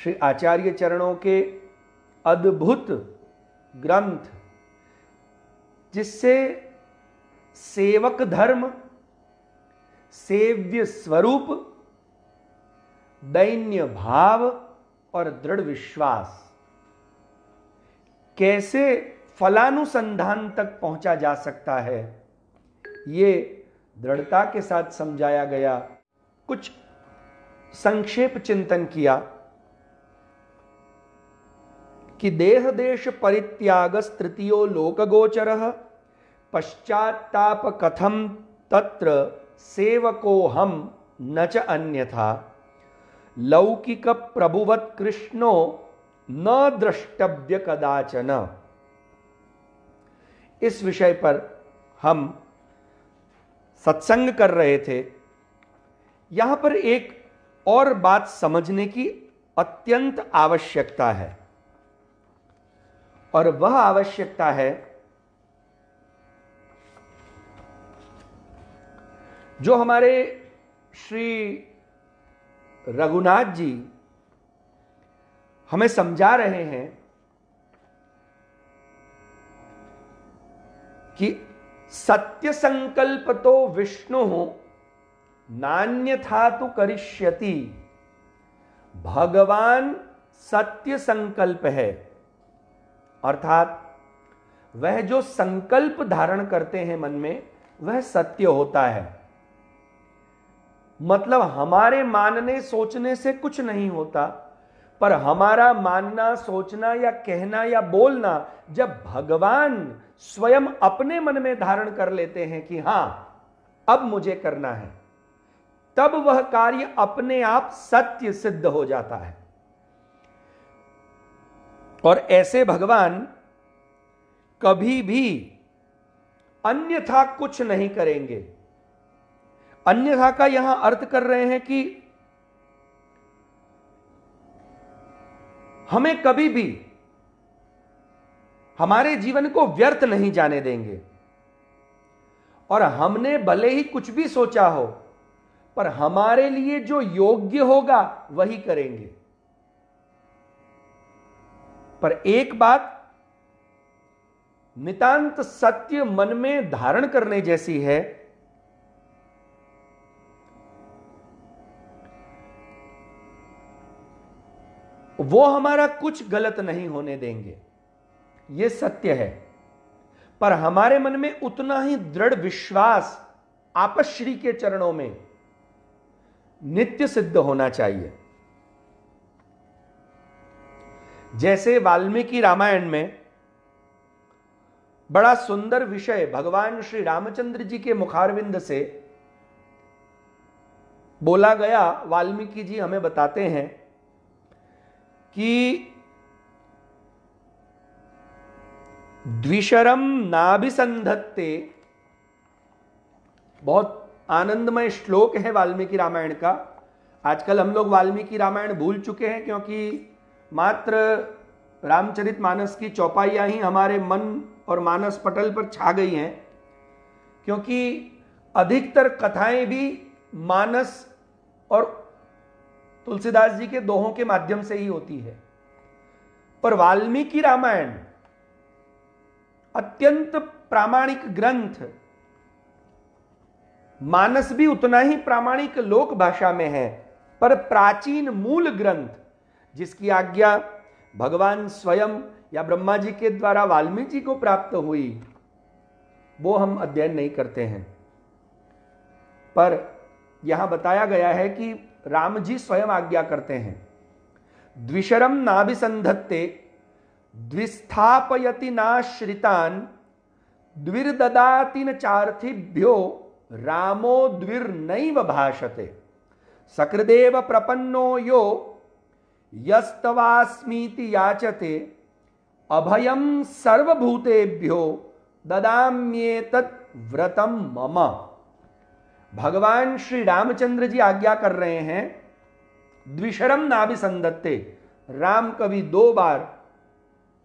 श्री आचार्य चरणों के अद्भुत ग्रंथ, जिससे सेवक धर्म, सेव्य स्वरूप, दैन्य भाव और दृढ़ विश्वास कैसे फलानुसंधान तक पहुंचा जा सकता है, ये दृढ़ता के साथ समझाया गया। कुछ संक्षेप चिंतन किया कि देह देश परित्यागस तृतीयो लोकगोचरः पश्चात्ताप कथम तत्र सेवको हम न च अन्यथा लौकिक प्रभुवत् कृष्णो न द्रष्टव्य कदाचन। इस विषय पर हम सत्संग कर रहे थे। यहां पर एक और बात समझने की अत्यंत आवश्यकता है, और वह आवश्यकता है जो हमारे श्री रघुनाथ जी हमें समझा रहे हैं कि सत्य संकल्प तो विष्णु नान्यथा तो करिष्यति। भगवान सत्य संकल्प है, अर्थात वह जो संकल्प धारण करते हैं मन में वह सत्य होता है। मतलब हमारे मानने सोचने से कुछ नहीं होता, पर हमारा मानना सोचना या कहना या बोलना जब भगवान स्वयं अपने मन में धारण कर लेते हैं कि हां अब मुझे करना है, तब वह कार्य अपने आप सत्य सिद्ध हो जाता है। और ऐसे भगवान कभी भी अन्यथा कुछ नहीं करेंगे। अन्यथा का यहां अर्थ कर रहे हैं कि हमें कभी भी हमारे जीवन को व्यर्थ नहीं जाने देंगे, और हमने भले ही कुछ भी सोचा हो पर हमारे लिए जो योग्य होगा वही करेंगे। पर एक बात नितांत सत्य मन में धारण करने जैसी है, वो हमारा कुछ गलत नहीं होने देंगे, ये सत्य है। पर हमारे मन में उतना ही दृढ़ विश्वास आपस श्री के चरणों में नित्य सिद्ध होना चाहिए। जैसे वाल्मीकि रामायण में बड़ा सुंदर विषय भगवान श्री रामचंद्र जी के मुखारविंद से बोला गया। वाल्मीकि जी हमें बताते हैं कि द्विशरम नाभिसंधत्ते, बहुत आनंदमय श्लोक है वाल्मीकि रामायण का। आजकल हम लोग वाल्मीकि रामायण भूल चुके हैं, क्योंकि मात्र रामचरितमानस की चौपाइयां ही हमारे मन और मानस पटल पर छा गई हैं, क्योंकि अधिकतर कथाएं भी मानस और तुलसीदास जी के दोहों के माध्यम से ही होती है। पर वाल्मीकि रामायण अत्यंत प्रामाणिक ग्रंथ, मानस भी उतना ही प्रामाणिक लोक भाषा में है, पर प्राचीन मूल ग्रंथ जिसकी आज्ञा भगवान स्वयं या ब्रह्मा जी के द्वारा वाल्मीकि को प्राप्त हुई, वो हम अध्ययन नहीं करते हैं। पर यहां बताया गया है कि राम जी स्वयं आज्ञा करते हैं। द्विशरम नाभिसंधत्ते द्विस्थापयति नाश्रितान द्विर्ददाति न चार्थिभ्यो रामो द्विर्नैव भाषते सकृदेव प्रपन्नो यो यस्तवास्मीति याचते अभयम सर्वभूतेभ्यो ददाम्येतत् व्रतम मम। भगवान श्री रामचंद्र जी आज्ञा कर रहे हैं, द्विशरम नाभिसंधत्ते, राम कभी दो बार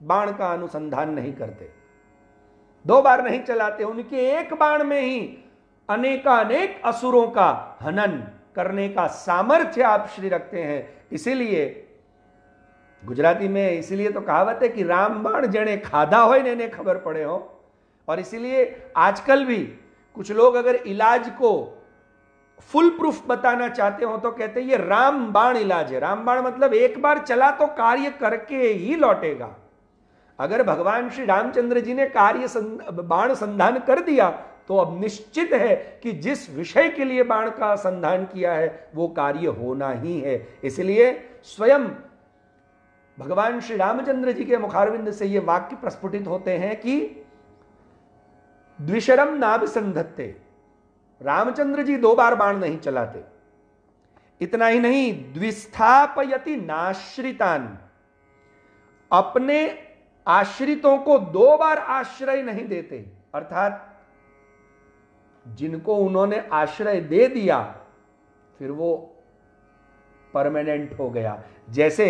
बाण का अनुसंधान नहीं करते, दो बार नहीं चलाते। उनके एक बाण में ही अनेकानेक असुरों का हनन करने का सामर्थ्य आप श्री रखते हैं। इसीलिए गुजराती में इसीलिए तो कहावत है कि रामबाण जने खाधा हो ने खबर पड़े हो। और इसीलिए आजकल भी कुछ लोग अगर इलाज को फुल प्रूफ बताना चाहते हो तो कहते हैं ये रामबाण इलाज है। रामबाण मतलब एक बार चला तो कार्य करके ही लौटेगा। अगर भगवान श्री रामचंद्र जी ने बाण संधान कर दिया तो अब निश्चित है कि जिस विषय के लिए बाण का संधान किया है वो कार्य होना ही है। इसलिए स्वयं भगवान श्री रामचंद्र जी के मुखारविंद से ये वाक्य प्रस्फुटित होते हैं कि द्विशरम नाभिसंधत्ते, रामचंद्र जी 2 बार बाण नहीं चलाते। इतना ही नहीं, द्विस्थापयति नाश्रितान, अपने आश्रितों को 2 बार आश्रय नहीं देते। अर्थात जिनको उन्होंने आश्रय दे दिया फिर वो परमानेंट हो गया। जैसे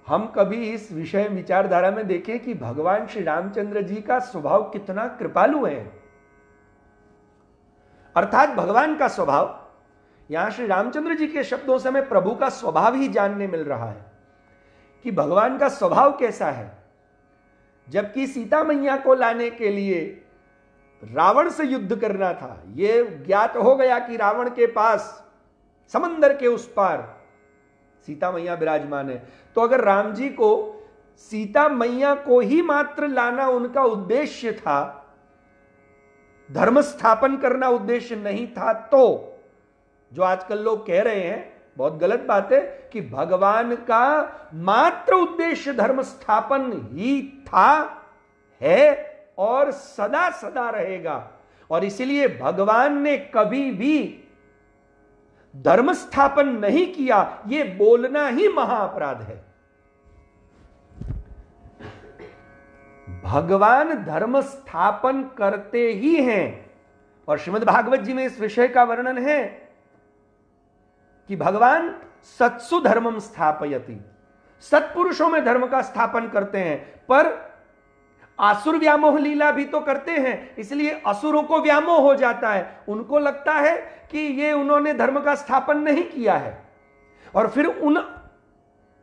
हम कभी इस विषय विचारधारा में देखें कि भगवान श्री रामचंद्र जी का स्वभाव कितना कृपालु है। अर्थात भगवान का स्वभाव, यहां श्री रामचंद्र जी के शब्दों से हमें प्रभु का स्वभाव ही जानने मिल रहा है कि भगवान का स्वभाव कैसा है। जबकि सीता मैया को लाने के लिए रावण से युद्ध करना था, यह ज्ञात हो गया कि रावण के पास समंदर के उस पार सीता मैया विराजमान है, तो अगर राम जी को सीता मैया को ही मात्र लाना उनका उद्देश्य था, धर्म स्थापन करना उद्देश्य नहीं था, तो जो आजकल लोग कह रहे हैं बहुत गलत बात है कि भगवान का मात्र उद्देश्य धर्म स्थापन ही था, है और सदा सदा रहेगा। और इसलिए भगवान ने कभी भी धर्म स्थापन नहीं किया, यह बोलना ही महाअपराध है। भगवान धर्म स्थापन करते ही हैं। और श्रीमद् भागवत जी में इस विषय का वर्णन है कि भगवान सत्सु धर्मम स्थापयति, सत्पुरुषों में धर्म का स्थापन करते हैं। पर आसुर व्यामोह लीला भी तो करते हैं, इसलिए असुरों को व्यामोह हो जाता है, उनको लगता है कि ये उन्होंने धर्म का स्थापन नहीं किया है। और फिर उन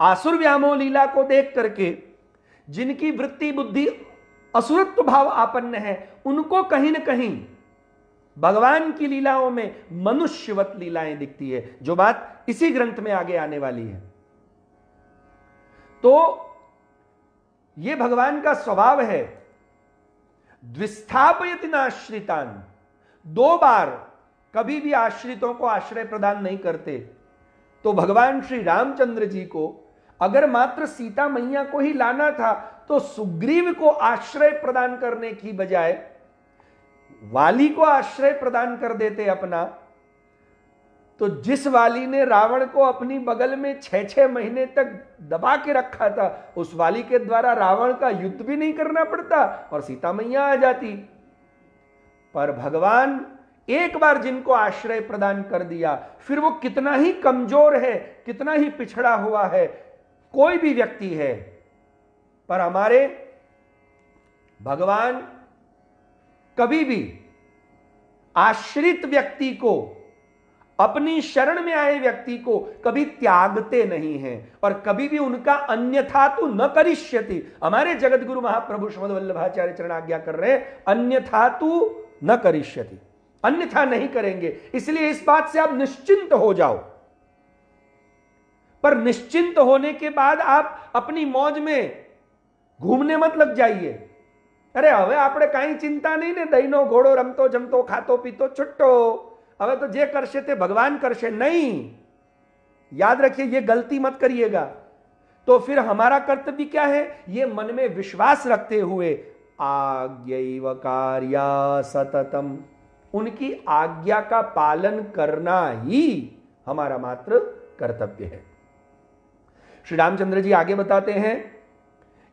आसुर व्यामोह लीला को देख करके जिनकी वृत्ति बुद्धि असुरत्व भाव आपन्न है, उनको कहीं ना कहीं भगवान की लीलाओं में मनुष्यवत लीलाएं दिखती है, जो बात इसी ग्रंथ में आगे आने वाली है। तो यह भगवान का स्वभाव है, द्विस्थापयति नाश्रितान, 2 बार कभी भी आश्रितों को आश्रय प्रदान नहीं करते। तो भगवान श्री रामचंद्र जी को अगर मात्र सीता मैया को ही लाना था तो सुग्रीव को आश्रय प्रदान करने की बजाय वाली को आश्रय प्रदान कर देते अपना। तो जिस वाली ने रावण को अपनी बगल में 6-6 महीने तक दबा के रखा था, उस वाली के द्वारा रावण का युद्ध भी नहीं करना पड़ता और सीता मैया आ जाती। पर भगवान एक बार जिनको आश्रय प्रदान कर दिया, फिर वो कितना ही कमजोर है, कितना ही पिछड़ा हुआ है, कोई भी व्यक्ति है, पर हमारे भगवान कभी भी आश्रित व्यक्ति को, अपनी शरण में आए व्यक्ति को कभी त्यागते नहीं हैं और कभी भी उनका अन्यथा तो न करिष्यति। हमारे जगत गुरु महाप्रभु श्रीमद् वल्लभाचार्य चरण आज्ञा कर रहे हैं, अन्यथा तो न करिष्यति, अन्यथा नहीं करेंगे। इसलिए इस बात से आप निश्चिंत हो जाओ। पर निश्चिंत होने के बाद आप अपनी मौज में घूमने मत लग जाइए। अरे हवे आपणे काई चिंता नहीं ने, दहीनो घोड़ो रमतो जमतो खातो पीतो छुट्टो, हवे तो जे करशे ते भगवान करशे। नहीं, याद रखिए, ये गलती मत करिएगा। तो फिर हमारा कर्तव्य क्या है? ये मन में विश्वास रखते हुए आज्ञैव कार्या सततम, उनकी आज्ञा का पालन करना ही हमारा मात्र कर्तव्य है। श्री रामचंद्र जी आगे बताते हैं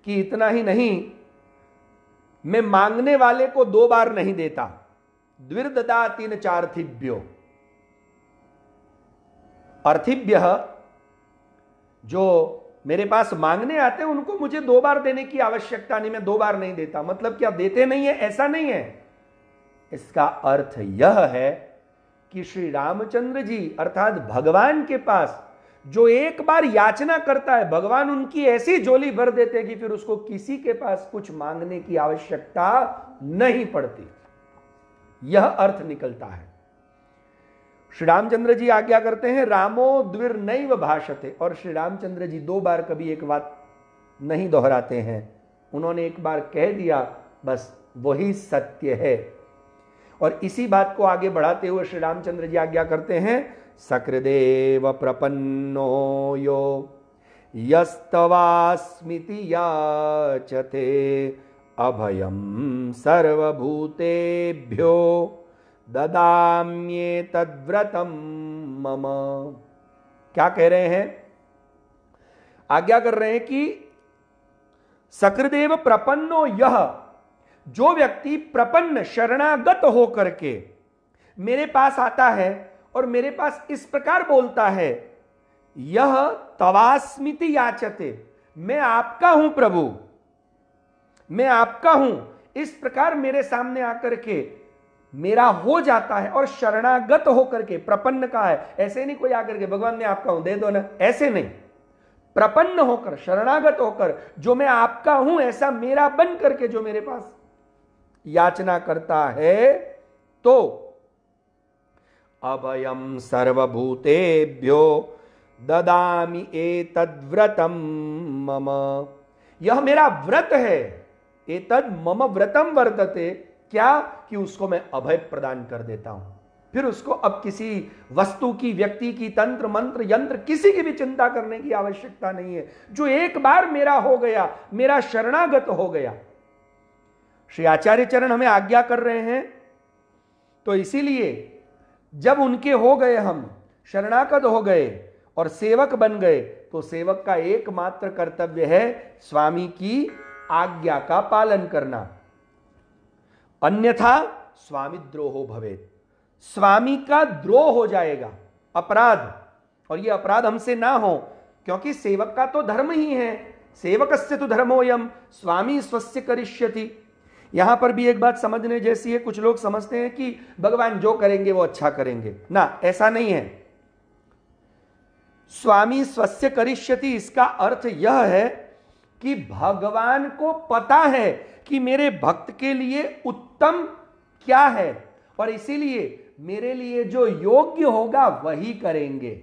कि इतना ही नहीं, मैं मांगने वाले को 2 बार नहीं देता। द्विर्ददातीन चार्थिभ्यो, अर्थिभ्य जो मेरे पास मांगने आते हैं उनको मुझे 2 बार देने की आवश्यकता नहीं, मैं 2 बार नहीं देता। मतलब क्या देते नहीं है? ऐसा नहीं है। इसका अर्थ यह है कि श्री रामचंद्र जी अर्थात भगवान के पास जो एक बार याचना करता है भगवान उनकी ऐसी झोली भर देते हैं कि फिर उसको किसी के पास कुछ मांगने की आवश्यकता नहीं पड़ती। यह अर्थ निकलता है। श्री रामचंद्र जी आज्ञा करते हैं, रामो द्विर नैव भाषते, और श्री रामचंद्र जी दो बार कभी एक बात नहीं दोहराते हैं, उन्होंने एक बार कह दिया, बस वही सत्य है। और इसी बात को आगे बढ़ाते हुए श्री रामचंद्र जी आज्ञा करते हैं, सकृदेव प्रपन्नो यो यस्तवास्मिति याचते अभयम सर्वभूतेभ्यो ददाम्ये तद्व्रतम मम। क्या कह रहे हैं? आज्ञा कर रहे हैं कि सकृदेव प्रपन्नो यह, जो व्यक्ति प्रपन्न शरणागत होकर के मेरे पास आता है और मेरे पास इस प्रकार बोलता है, यह तवास्मिति याचते, मैं आपका हूं प्रभु, मैं आपका हूं, इस प्रकार मेरे सामने आकर के मेरा हो जाता है और शरणागत होकर के, प्रपन्न का है, ऐसे नहीं कोई आकर के भगवान मैं आपका हूं दे दो ना, ऐसे नहीं, प्रपन्न होकर शरणागत होकर जो मैं आपका हूं ऐसा मेरा बन करके जो मेरे पास याचना करता है, तो अभयम सर्वभूतेभ्यो ददामि एतद्व्रतम मम, यह मेरा व्रत है, एतद मम व्रतम वर्तते, क्या कि उसको मैं अभय प्रदान कर देता हूं। फिर उसको अब किसी वस्तु की, व्यक्ति की, तंत्र मंत्र यंत्र किसी की भी चिंता करने की आवश्यकता नहीं है। जो एक बार मेरा हो गया, मेरा शरणागत हो गया। श्री आचार्य चरण हमें आज्ञा कर रहे हैं, तो इसीलिए जब उनके हो गए, हम शरणागत हो गए और सेवक बन गए, तो सेवक का एकमात्र कर्तव्य है स्वामी की आज्ञा का पालन करना, अन्यथा स्वामी द्रोहो भवेत्, स्वामी का द्रोह हो जाएगा, अपराध। और यह अपराध हमसे ना हो, क्योंकि सेवक का तो धर्म ही है, सेवकस्य तो धर्मोयम स्वामी स्वस्य करिष्यति। यहां पर भी एक बात समझने जैसी है, कुछ लोग समझते हैं कि भगवान जो करेंगे वो अच्छा करेंगे, ना, ऐसा नहीं है। स्वामी स्वस्य करिष्यति, इसका अर्थ यह है कि भगवान को पता है कि मेरे भक्त के लिए उत्तम क्या है, और इसीलिए मेरे लिए जो योग्य होगा वही करेंगे।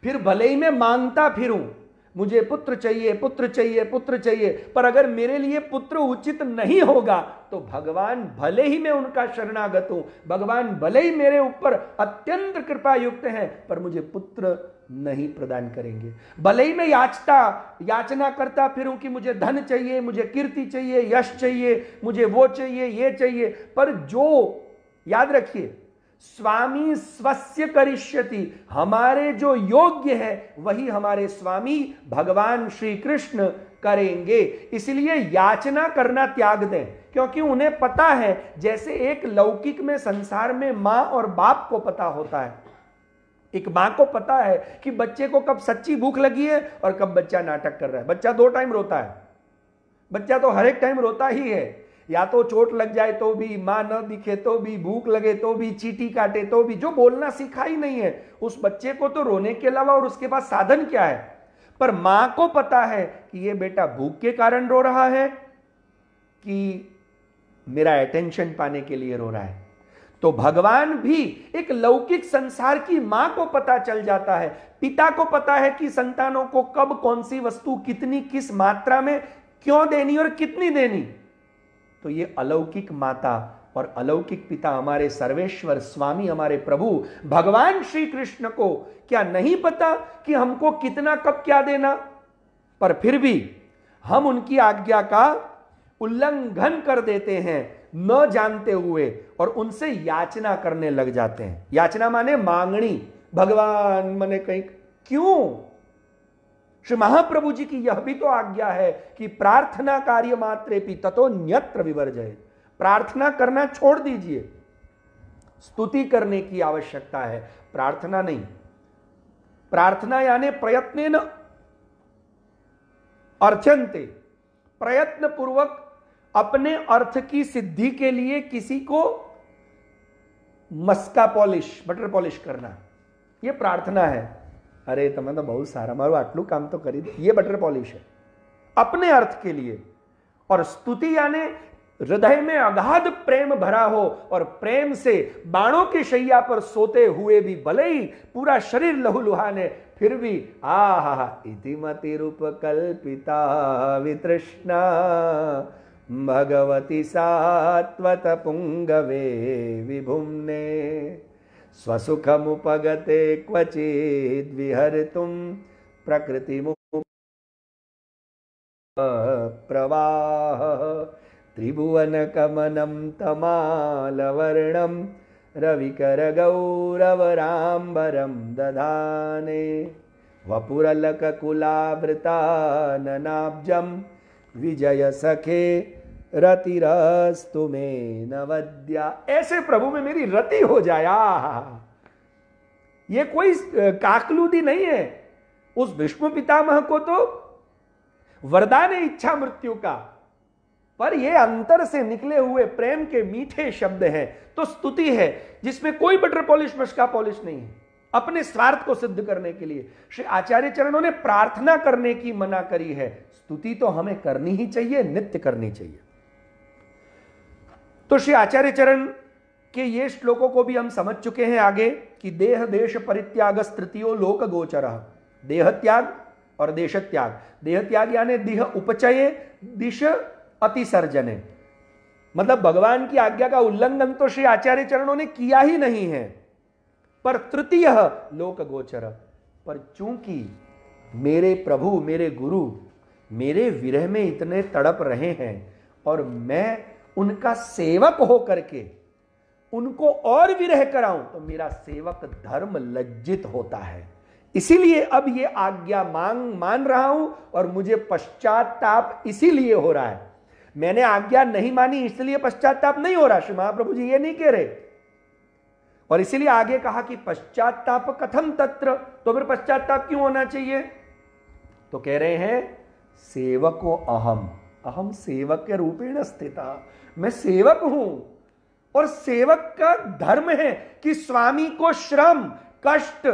फिर भले ही मैं मांगता फिरूं, मुझे पुत्र चाहिए, पुत्र चाहिए, पुत्र चाहिए, पर अगर मेरे लिए पुत्र उचित नहीं होगा तो भगवान भले ही मैं उनका शरणागत हूं, भगवान भले ही मेरे ऊपर अत्यंत कृपा युक्त हैं, पर मुझे पुत्र नहीं प्रदान करेंगे। भले ही मैं याचना करता फिरूं कि मुझे धन चाहिए, मुझे कीर्ति चाहिए, यश चाहिए, मुझे वो चाहिए, ये चाहिए, पर जो, याद रखिए, स्वामी स्वस्य करिष्यति, हमारे जो योग्य है वही हमारे स्वामी भगवान श्री कृष्ण करेंगे। इसलिए याचना करना त्याग दें, क्योंकि उन्हें पता है, जैसे एक लौकिक में संसार में मां और बाप को पता होता है, एक मां को पता है कि बच्चे को कब सच्ची भूख लगी है और कब बच्चा नाटक कर रहा है। बच्चा दो टाइम रोता है, बच्चा तो हर एक टाइम रोता ही है, या तो चोट लग जाए तो भी, मां न दिखे तो भी, भूख लगे तो भी, चींटी काटे तो भी, जो बोलना सीखा ही नहीं है उस बच्चे को तो रोने के अलावा और उसके पास साधन क्या है। पर मां को पता है कि ये बेटा भूख के कारण रो रहा है कि मेरा अटेंशन पाने के लिए रो रहा है। तो भगवान भी एक लौकिक संसार की मां को पता चल जाता है, पिता को पता है कि संतानों को कब कौन सी वस्तु कितनी, किस मात्रा में क्यों देनी और कितनी देनी। तो ये अलौकिक माता और अलौकिक पिता हमारे सर्वेश्वर स्वामी, हमारे प्रभु भगवान श्री कृष्ण को क्या नहीं पता कि हमको कितना कब क्या देना, पर फिर भी हम उनकी आज्ञा का उल्लंघन कर देते हैं न जानते हुए, और उनसे याचना करने लग जाते हैं। याचना माने मांगनी, भगवान मने कहीं, क्यों? श्री महाप्रभु जी की यह भी तो आज्ञा है कि प्रार्थना कार्य मात्रेपि ततो न्यत्र विवर्जय, प्रार्थना करना छोड़ दीजिए, स्तुति करने की आवश्यकता है, प्रार्थना नहीं। प्रार्थना यानी प्रयत्नेन अर्थ्यन्ते, प्रयत्न पूर्वक अपने अर्थ की सिद्धि के लिए किसी को मस्का पॉलिश, बटर पॉलिश करना, यह प्रार्थना है। અરે તમે તો બહુ સારા, મારું આટલું કામ તો કરી દે, ये बटर पॉलिश है अपने अर्थ के लिए। और स्तुति यानी हृदय में अगाध प्रेम भरा हो और प्रेम से बाणों की शैया पर सोते हुए भी भले ही पूरा शरीर लहूलुहान है, फिर भी आहा इतिमति रूप कल्पिता वितृष्णा भगवती सात्वत पुंगवे विभुम्ने स्वसुखमुपगते क्वचिद् विहर्तुं प्रकृति प्रवाह त्रिभुवन कमनं तमालवर्णं रविकर गौरवराम्बरं दधाने वपुरलककुलावृताननाब्जं विजय सखे रतिरस्तु मे नवद्या। ऐसे प्रभु में मेरी रति हो जाया। ये कोई काकलूदी नहीं है। उस भीष्म पितामह को तो वरदान है इच्छा मृत्यु का, पर ये अंतर से निकले हुए प्रेम के मीठे शब्द हैं। तो स्तुति है जिसमें कोई बटर पॉलिश मशका पॉलिश नहीं है, अपने स्वार्थ को सिद्ध करने के लिए। श्री आचार्य चरणों ने प्रार्थना करने की मना करी है, स्तुति तो हमें करनी ही चाहिए, नित्य करनी चाहिए। तो श्री आचार्य चरण के ये श्लोकों को भी हम समझ चुके हैं आगे कि देह देश परित्याग तृतीयो लोक गोचर, देह त्याग और देश त्याग। देह त्याग यानी देह उपचये दिश अतिसर्जने, मतलब भगवान की आज्ञा का उल्लंघन तो श्री आचार्य चरणों ने किया ही नहीं है, पर तृतीय लोक गोचर। पर चूंकि मेरे प्रभु मेरे गुरु मेरे विरह में इतने तड़प रहे हैं और मैं उनका सेवक हो करके उनको और विरह कराऊं, तो मेरा सेवक धर्म लज्जित होता है। इसीलिए अब ये आज्ञा मान रहा हूं और मुझे पश्चाताप इसीलिए हो रहा है। मैंने आज्ञा नहीं मानी इसलिए पश्चाताप नहीं हो रहा, श्री महाप्रभु जी ये नहीं कह रहे। और इसीलिए आगे कहा कि पश्चाताप कथम तत्र, तो फिर पश्चाताप क्यों होना चाहिए? तो कह रहे हैं सेवको अहम, अहम सेवक के रूपेण स्थिता, मैं सेवक हूं और सेवक का धर्म है कि स्वामी को श्रम कष्ट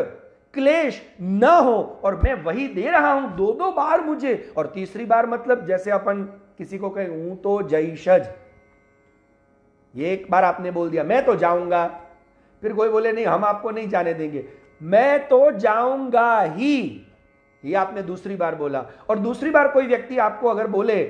क्लेश न हो, और मैं वही दे रहा हूं। दो दो बार मुझे, और तीसरी बार मतलब जैसे अपन किसी को कहें हूं तो जयशज, ये एक बार आपने बोल दिया मैं तो जाऊंगा, फिर कोई बोले नहीं हम आपको नहीं जाने देंगे, मैं तो जाऊंगा ही, ये आपने दूसरी बार बोला। और दूसरी बार कोई व्यक्ति आपको अगर बोले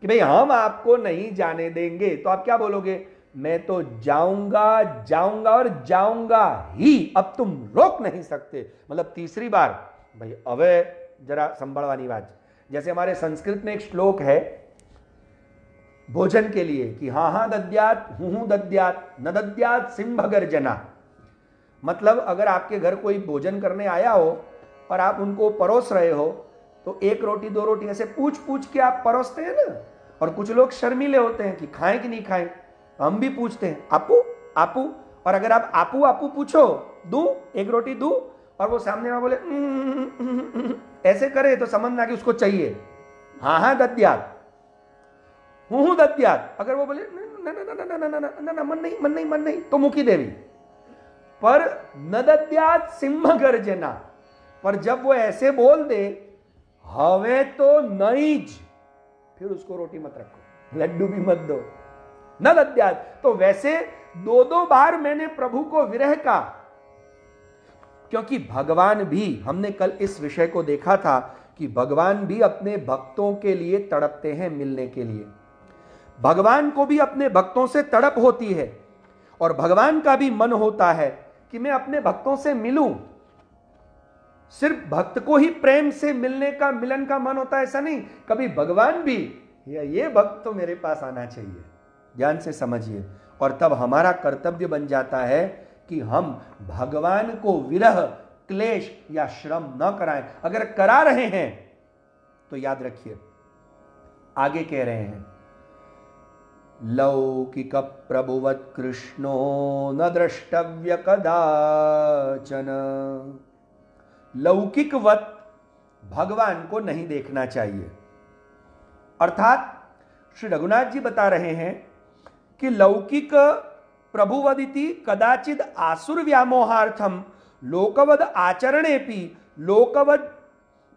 कि भाई हम आपको नहीं जाने देंगे, तो आप क्या बोलोगे? मैं तो जाऊंगा जाऊंगा और जाऊंगा ही, अब तुम रोक नहीं सकते। मतलब तीसरी बार भाई अवे जरा संभालवानी बात। जैसे हमारे संस्कृत में एक श्लोक है भोजन के लिए कि हाँ हाँ दद्यात हूं दद्यात न दद्यात सिंह गर्जना। मतलब अगर आपके घर कोई भोजन करने आया हो और आप उनको परोस रहे हो, तो एक रोटी दो रोटी ऐसे पूछ पूछ के आप परोसते हैं ना। और कुछ लोग शर्मीले होते हैं कि खाएं कि नहीं खाएं, हम भी पूछते हैं आपू आपू। और अगर आप आपू आपू पूछो, दूं एक रोटी दूं, और वो सामने वाला बोले ऐसे करे, तो समझना कि उसको चाहिए हाँ हाँ दद्यात हूं दद्यात। अगर वो बोले ना मन नहीं मन नहीं मन नहीं, तो मुखी देवी। पर न दद्यात सिंह गर्जना, पर जब वो ऐसे बोल दे हवे तो नहीं, फिर उसको रोटी मत रखो, लड्डू भी मत दो, न दद्यात। तो वैसे दो दो बार मैंने प्रभु को विरह का, क्योंकि भगवान भी, हमने कल इस विषय को देखा था कि भगवान भी अपने भक्तों के लिए तड़पते हैं मिलने के लिए। भगवान को भी अपने भक्तों से तड़प होती है और भगवान का भी मन होता है कि मैं अपने भक्तों से मिलूं। सिर्फ भक्त को ही प्रेम से मिलने का मिलन का मन होता है ऐसा नहीं, कभी भगवान भी ये भक्त तो मेरे पास आना चाहिए। ध्यान से समझिए। और तब हमारा कर्तव्य बन जाता है कि हम भगवान को विरह क्लेश या श्रम न कराएं। अगर करा रहे हैं तो याद रखिए आगे कह रहे हैं लौकिक प्रभुवत् कृष्णो न द्रष्टव्य कदाचन। लौकिकवत भगवान को नहीं देखना चाहिए। अर्थात श्री रघुनाथ जी बता रहे हैं कि लौकिक प्रभुवदिति कदाचिद आसुर व्यामोहार्थम लोकवद आचरणेपि लोकवद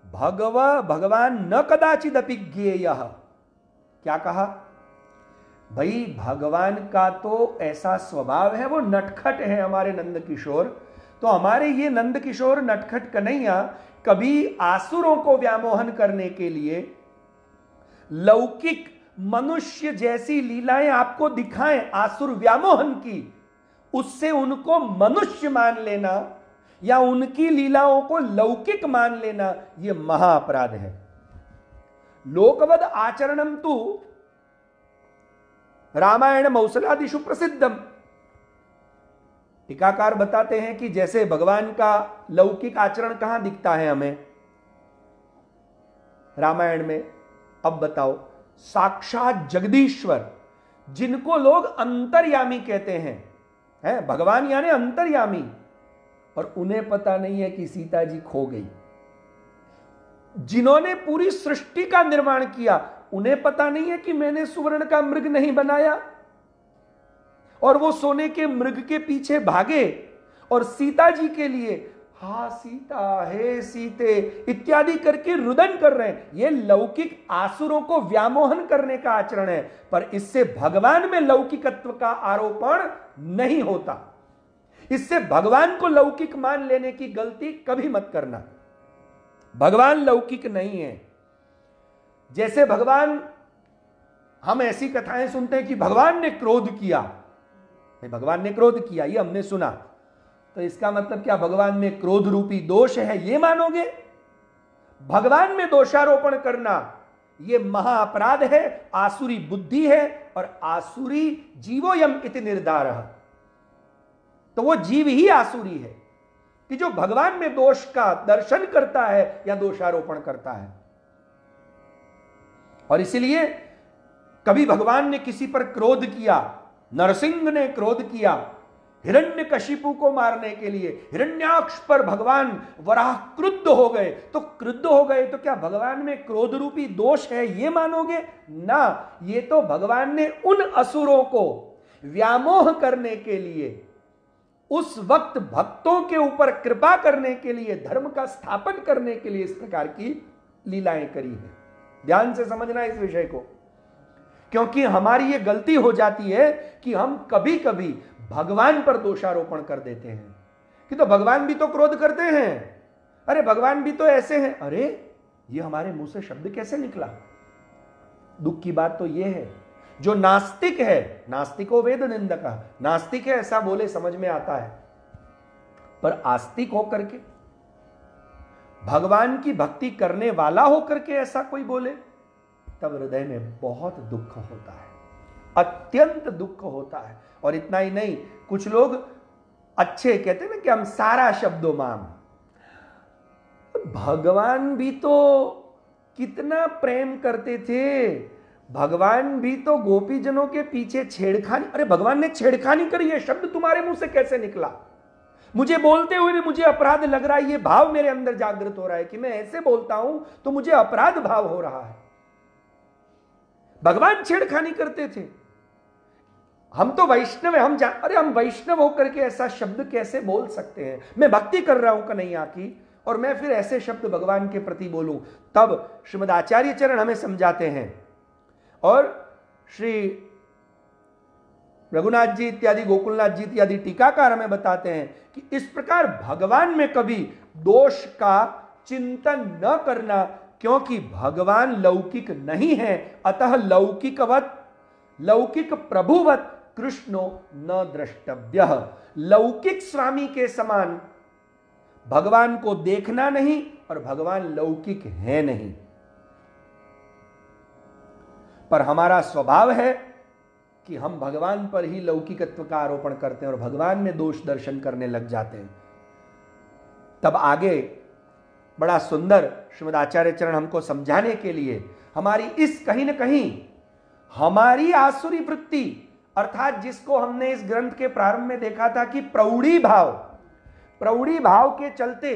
भगवान न कदाचिदपि ज्ञेयः। क्या कहा भाई, भगवान का तो ऐसा स्वभाव है, वो नटखट है हमारे नंद किशोर। तो हमारे ये नंद किशोर नटखट कन्हैया कभी आसुरों को व्यामोहन करने के लिए लौकिक मनुष्य जैसी लीलाएं आपको दिखाएं आसुर व्यामोहन की, उससे उनको मनुष्य मान लेना या उनकी लीलाओं को लौकिक मान लेना, यह महाअपराध है। लोकवद आचरणम तु रामायण मौसलादिषु प्रसिद्धम। टीकाकार बताते हैं कि जैसे भगवान का लौकिक आचरण कहां दिखता है हमें रामायण में, अब बताओ, साक्षात जगदीश्वर जिनको लोग अंतर्यामी कहते हैं भगवान यानी अंतर्यामी, और उन्हें पता नहीं है कि सीता जी खो गई। जिन्होंने पूरी सृष्टि का निर्माण किया, उन्हें पता नहीं है कि मैंने सुवर्ण का मृग नहीं बनाया, और वो सोने के मृग के पीछे भागे और सीता जी के लिए हा सीता हे सीते इत्यादि करके रुदन कर रहे हैं। ये लौकिक आसुरों को व्यामोहन करने का आचरण है, पर इससे भगवान में लौकिकत्व का आरोपण नहीं होता। इससे भगवान को लौकिक मान लेने की गलती कभी मत करना। भगवान लौकिक नहीं है। जैसे भगवान, हम ऐसी कथाएं सुनते हैं कि भगवान ने क्रोध किया, भगवान ने क्रोध किया, ये हमने सुना, तो इसका मतलब क्या भगवान में क्रोध रूपी दोष है, ये मानोगे? भगवान में दोषारोपण करना ये महाअपराध है, आसुरी बुद्धि है, और आसुरी जीवोयम इति निर्धारः। तो वो जीव ही आसुरी है कि जो भगवान में दोष का दर्शन करता है या दोषारोपण करता है। और इसीलिए कभी भगवान ने किसी पर क्रोध किया, नरसिंह ने क्रोध किया हिरण्यकशिपु को मारने के लिए, हिरण्याक्ष पर भगवान वराह क्रुद्ध हो गए, तो क्रुद्ध हो गए तो क्या भगवान में क्रोध रूपी दोष है ये मानोगे? ना, ये तो भगवान ने उन असुरों को व्यामोह करने के लिए, उस वक्त भक्तों के ऊपर कृपा करने के लिए, धर्म का स्थापन करने के लिए इस प्रकार की लीलाएं करी है। ध्यान से समझना इस विषय को, क्योंकि हमारी यह गलती हो जाती है कि हम कभी कभी भगवान पर दोषारोपण कर देते हैं कि तो भगवान भी तो क्रोध करते हैं, अरे भगवान भी तो ऐसे हैं। अरे ये हमारे मुंह से शब्द कैसे निकला? दुख की बात तो यह है, जो नास्तिक है, नास्तिको वेद निंदक, नास्तिक है ऐसा बोले समझ में आता है, पर आस्तिक होकर के, भगवान की भक्ति करने वाला होकर के ऐसा कोई बोले, तब हृदय में बहुत दुख होता है, अत्यंत दुख होता है। और इतना ही नहीं, कुछ लोग अच्छे कहते हैं ना कि हम सारा शब्दों माम, भगवान भी तो कितना प्रेम करते थे, भगवान भी तो गोपीजनों के पीछे छेड़खानी, अरे भगवान ने छेड़खानी करी, ये शब्द तुम्हारे मुंह से कैसे निकला? मुझे बोलते हुए मुझे अपराध लग रहा है, ये भाव मेरे अंदर जागृत हो रहा है कि मैं ऐसे बोलता हूं तो मुझे अपराध भाव हो रहा है। भगवान छेड़खानी करते थे। हम तो वैष्णव है, अरे हम वैष्णव होकर के ऐसा शब्द कैसे बोल सकते हैं? मैं भक्ति कर रहा हूं कन्हैया की, और मैं फिर ऐसे शब्द भगवान के प्रति बोलूं? तब श्रीमद आचार्य चरण हमें समझाते हैं, और श्री रघुनाथ जी इत्यादि, गोकुलनाथ जी इत्यादि टीकाकार हमें बताते हैं कि इस प्रकार भगवान में कभी दोष का चिंतन न करना, क्योंकि भगवान लौकिक नहीं है। अतः लौकिक प्रभुवत कृष्णो न द्रष्टव्य, लौकिक स्वामी के समान भगवान को देखना नहीं, और भगवान लौकिक है नहीं। पर हमारा स्वभाव है कि हम भगवान पर ही लौकिकत्व का आरोपण करते हैं और भगवान में दोष दर्शन करने लग जाते हैं। तब आगे बड़ा सुंदर श्रीमद आचार्य चरण हमको समझाने के लिए हमारी इस कहीं ना कहीं हमारी आसुरी वृत्ति, अर्थात जिसको हमने इस ग्रंथ के प्रारंभ में देखा था कि प्रौढ़ी भाव के चलते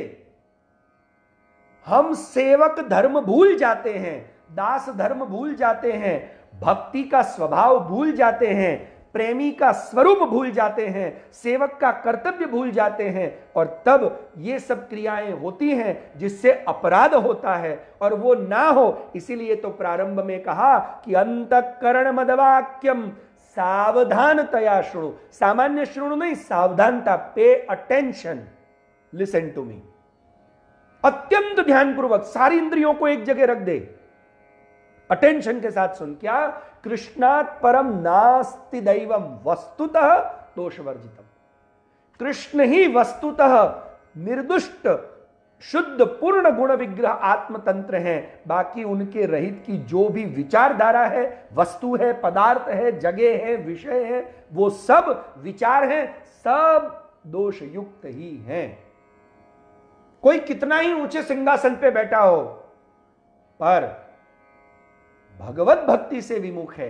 हम सेवक धर्म भूल जाते हैं, दास धर्म भूल जाते हैं, भक्ति का स्वभाव भूल जाते हैं। प्रेमी का स्वरूप भूल जाते हैं, सेवक का कर्तव्य भूल जाते हैं, और तब ये सब क्रियाएं होती हैं जिससे अपराध होता है। और वो ना हो, इसीलिए तो प्रारंभ में कहा कि अंतःकरण मदवाक्यम सावधानतया शुणु। सामान्य शुणु नहीं, सावधानता, pay attention, listen to me. अत्यंत ध्यानपूर्वक सारी इंद्रियों को एक जगह रख दे, अटेंशन के साथ सुन। क्या? कृष्णात् परम नास्ति दैवम वस्तुतः दोषवर्जितम। कृष्ण ही वस्तुतः निर्दुष्ट शुद्ध पूर्ण गुण विग्रह आत्मतंत्र हैं। बाकी उनके रहित की जो भी विचारधारा है, वस्तु है, पदार्थ है, जगह है, विषय है, वो सब विचार हैं, सब दोष युक्त ही हैं। कोई कितना ही ऊंचे सिंहासन पे बैठा हो, पर भगवत भक्ति से विमुख है,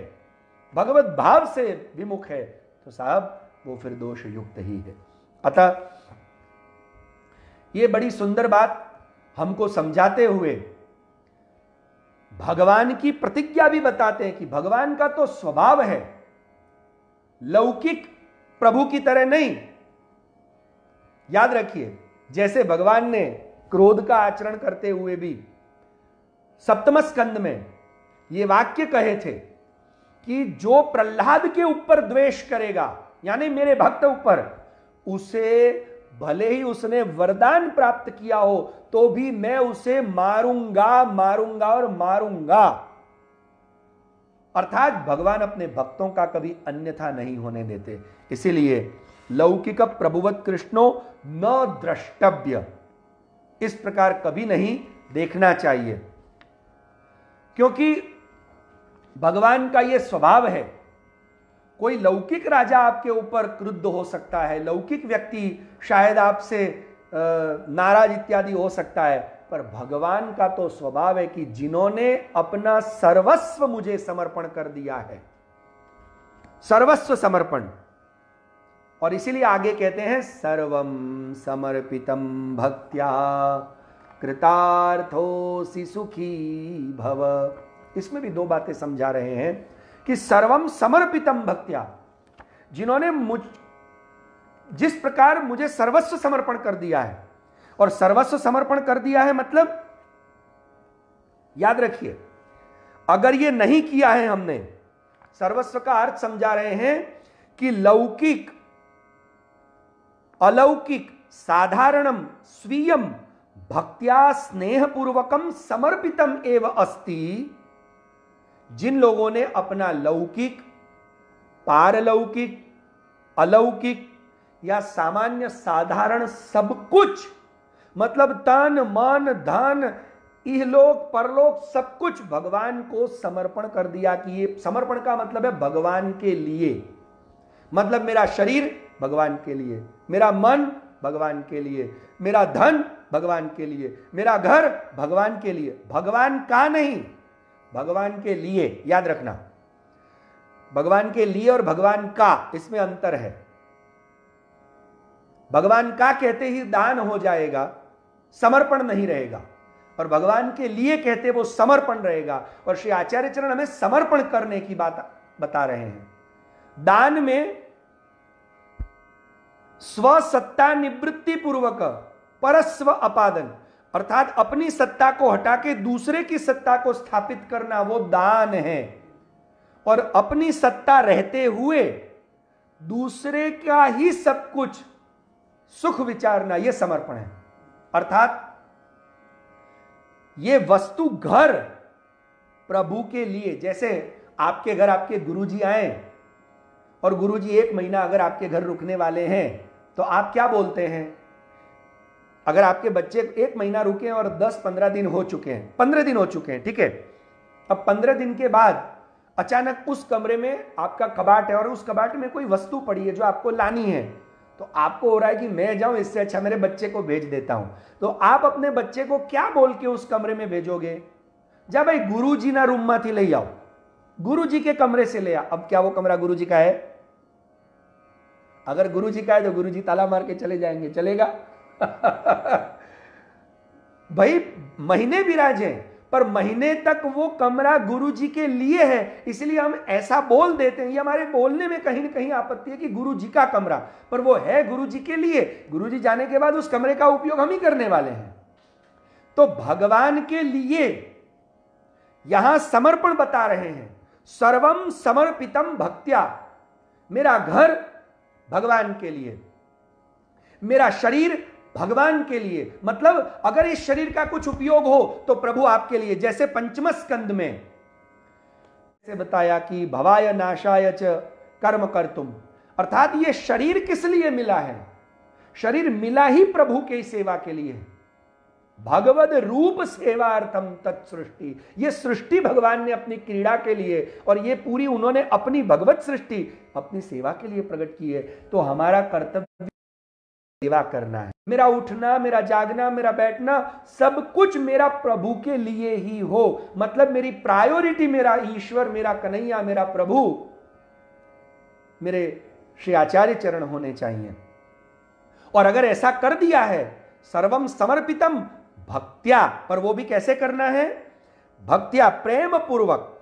भगवत भाव से विमुख है, तो साहब वो फिर दोष युक्त ही है। अतः ये बड़ी सुंदर बात हमको समझाते हुए भगवान की प्रतिज्ञा भी बताते हैं कि भगवान का तो स्वभाव है लौकिक प्रभु की तरह नहीं। याद रखिए, जैसे भगवान ने क्रोध का आचरण करते हुए भी सप्तम स्कंद में ये वाक्य कहे थे कि जो प्रहलाद के ऊपर द्वेष करेगा, यानी मेरे भक्त ऊपर, उसे भले ही उसने वरदान प्राप्त किया हो तो भी मैं उसे मारूंगा, मारूंगा और मारूंगा। अर्थात भगवान अपने भक्तों का कभी अन्यथा नहीं होने देते। इसीलिए लौकिक प्रभुवत कृष्णो न द्रष्टव्य, इस प्रकार कभी नहीं देखना चाहिए, क्योंकि भगवान का यह स्वभाव है। कोई लौकिक राजा आपके ऊपर क्रुद्ध हो सकता है, लौकिक व्यक्ति शायद आपसे नाराज इत्यादि हो सकता है, पर भगवान का तो स्वभाव है कि जिन्होंने अपना सर्वस्व मुझे समर्पण कर दिया है, सर्वस्व समर्पण। और इसीलिए आगे कहते हैं सर्वम समर्पितम भक्त्या कृतार्थोसि सुखी भव। इसमें भी दो बातें समझा रहे हैं कि सर्वम समर्पितम भक्त्या, जिन्होंने जिस प्रकार मुझे सर्वस्व समर्पण कर दिया है, और सर्वस्व समर्पण कर दिया है मतलब याद रखिए, अगर ये नहीं किया है हमने, सर्वस्व का अर्थ समझा रहे हैं कि लौकिक अलौकिक साधारणम स्वीयम भक्त्या स्नेहपूर्वकम समर्पितम एव अस्ति। जिन लोगों ने अपना लौकिक, पारलौकिक, अलौकिक या सामान्य साधारण सब कुछ, मतलब तन मन धन इहलोक परलोक सब कुछ भगवान को समर्पण कर दिया। कि ये समर्पण का मतलब है भगवान के लिए, मतलब मेरा शरीर भगवान के लिए, मेरा मन भगवान के लिए, मेरा धन भगवान के लिए, मेरा घर भगवान के लिए। भगवान का नहीं, भगवान के लिए। याद रखना, भगवान के लिए और भगवान का, इसमें अंतर है। भगवान का कहते ही दान हो जाएगा, समर्पण नहीं रहेगा, और भगवान के लिए कहते वो समर्पण रहेगा। और श्री आचार्य चरण हमें समर्पण करने की बात बता रहे हैं। दान में स्वसत्ता निवृत्ति पूर्वक परस्व अपादन, अर्थात अपनी सत्ता को हटा के दूसरे की सत्ता को स्थापित करना, वो दान है। और अपनी सत्ता रहते हुए दूसरे का ही सब कुछ सुख विचारना, यह समर्पण है। अर्थात ये वस्तु घर प्रभु के लिए, जैसे आपके घर आपके गुरुजी आए और गुरुजी 1 महीना अगर आपके घर रुकने वाले हैं, तो आप क्या बोलते हैं? अगर आपके बच्चे 1 महीना रुके हैं और 10-15 दिन हो चुके हैं, 15 दिन हो चुके हैं, ठीक है, अब 15 दिन के बाद अचानक उस कमरे में आपका कबाट है और उस कबाट में कोई वस्तु पड़ी है जो आपको लानी है, तो आपको हो रहा है कि मैं जाऊं, इससे अच्छा मेरे बच्चे को भेज देता हूं। तो आप अपने बच्चे को क्या बोल के उस कमरे में भेजोगे? जा भाई गुरुजी ना रूम में थी ले आओ, गुरुजी के कमरे से ले आ। अब क्या वो कमरा गुरुजी का है? अगर गुरुजी का है तो गुरुजी ताला मार के चले जाएंगे, चलेगा? भाई महीने विराजे, पर महीने तक वो कमरा गुरु जी के लिए है, इसलिए हम ऐसा बोल देते हैं। ये हमारे बोलने में कहीं ना कहीं आपत्ति है कि गुरु जी का कमरा, पर वो है गुरु जी के लिए। गुरु जी जाने के बाद उस कमरे का उपयोग हम ही करने वाले हैं। तो भगवान के लिए यहां समर्पण बता रहे हैं, सर्वम समर्पितम भक्त्या। मेरा घर भगवान के लिए, मेरा शरीर भगवान के लिए। मतलब अगर इस शरीर का कुछ उपयोग हो तो प्रभु आपके लिए। जैसे पंचम स्कंद में से बताया कि भवाय नाशाय च कर्म कर्तुम, अर्थात ये शरीर किस लिए मिला है? शरीर मिला ही प्रभु के सेवा के लिए। भगवद रूप सेवार्थम तत्सृष्टि, ये सृष्टि भगवान ने अपनी क्रीड़ा के लिए, और ये पूरी उन्होंने अपनी भगवत सृष्टि अपनी सेवा के लिए प्रकट की है। तो हमारा कर्तव्य सेवा करना है। मेरा उठना, मेरा जागना, मेरा बैठना, सब कुछ मेरा प्रभु के लिए ही हो। मतलब मेरी प्रायोरिटी मेरा ईश्वर, मेरा कन्हैया, मेरा प्रभु, मेरे श्री आचार्य चरण होने चाहिए। और अगर ऐसा कर दिया है, सर्वम समर्पितम भक्त्या, पर वो भी कैसे करना है? भक्त्या, प्रेम पूर्वक,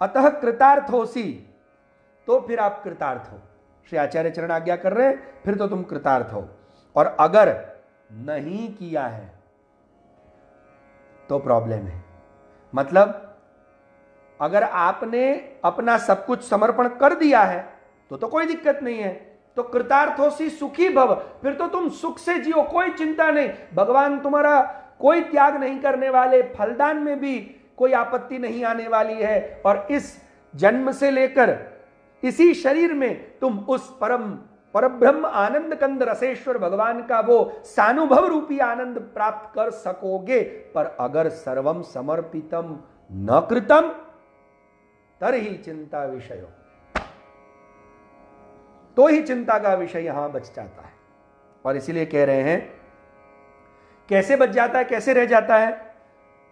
अतः कृतार्थोसी, तो फिर आप कृतार्थ हो। श्री आचार्य चरण आज्ञा कर रहे हैं, फिर तो तुम कृतार्थ हो। और अगर नहीं किया है तो प्रॉब्लम है। मतलब अगर आपने अपना सब कुछ समर्पण कर दिया है तो कोई दिक्कत नहीं है, तो कृतार्थोसी सुखी भव, फिर तो तुम सुख से जियो, कोई चिंता नहीं। भगवान तुम्हारा कोई त्याग नहीं करने वाले, फलदान में भी कोई आपत्ति नहीं आने वाली है। और इस जन्म से लेकर इसी शरीर में तुम उस परब्रह्म आनंद कंद रसेश्वर भगवान का वो सानुभव रूपी आनंद प्राप्त कर सकोगे। पर अगर सर्वम समर्पितम न कृतम तरहि चिंता विषयो, तो ही चिंता का विषय यहां बच जाता है। और इसीलिए कह रहे हैं, कैसे बच जाता है, कैसे रह जाता है?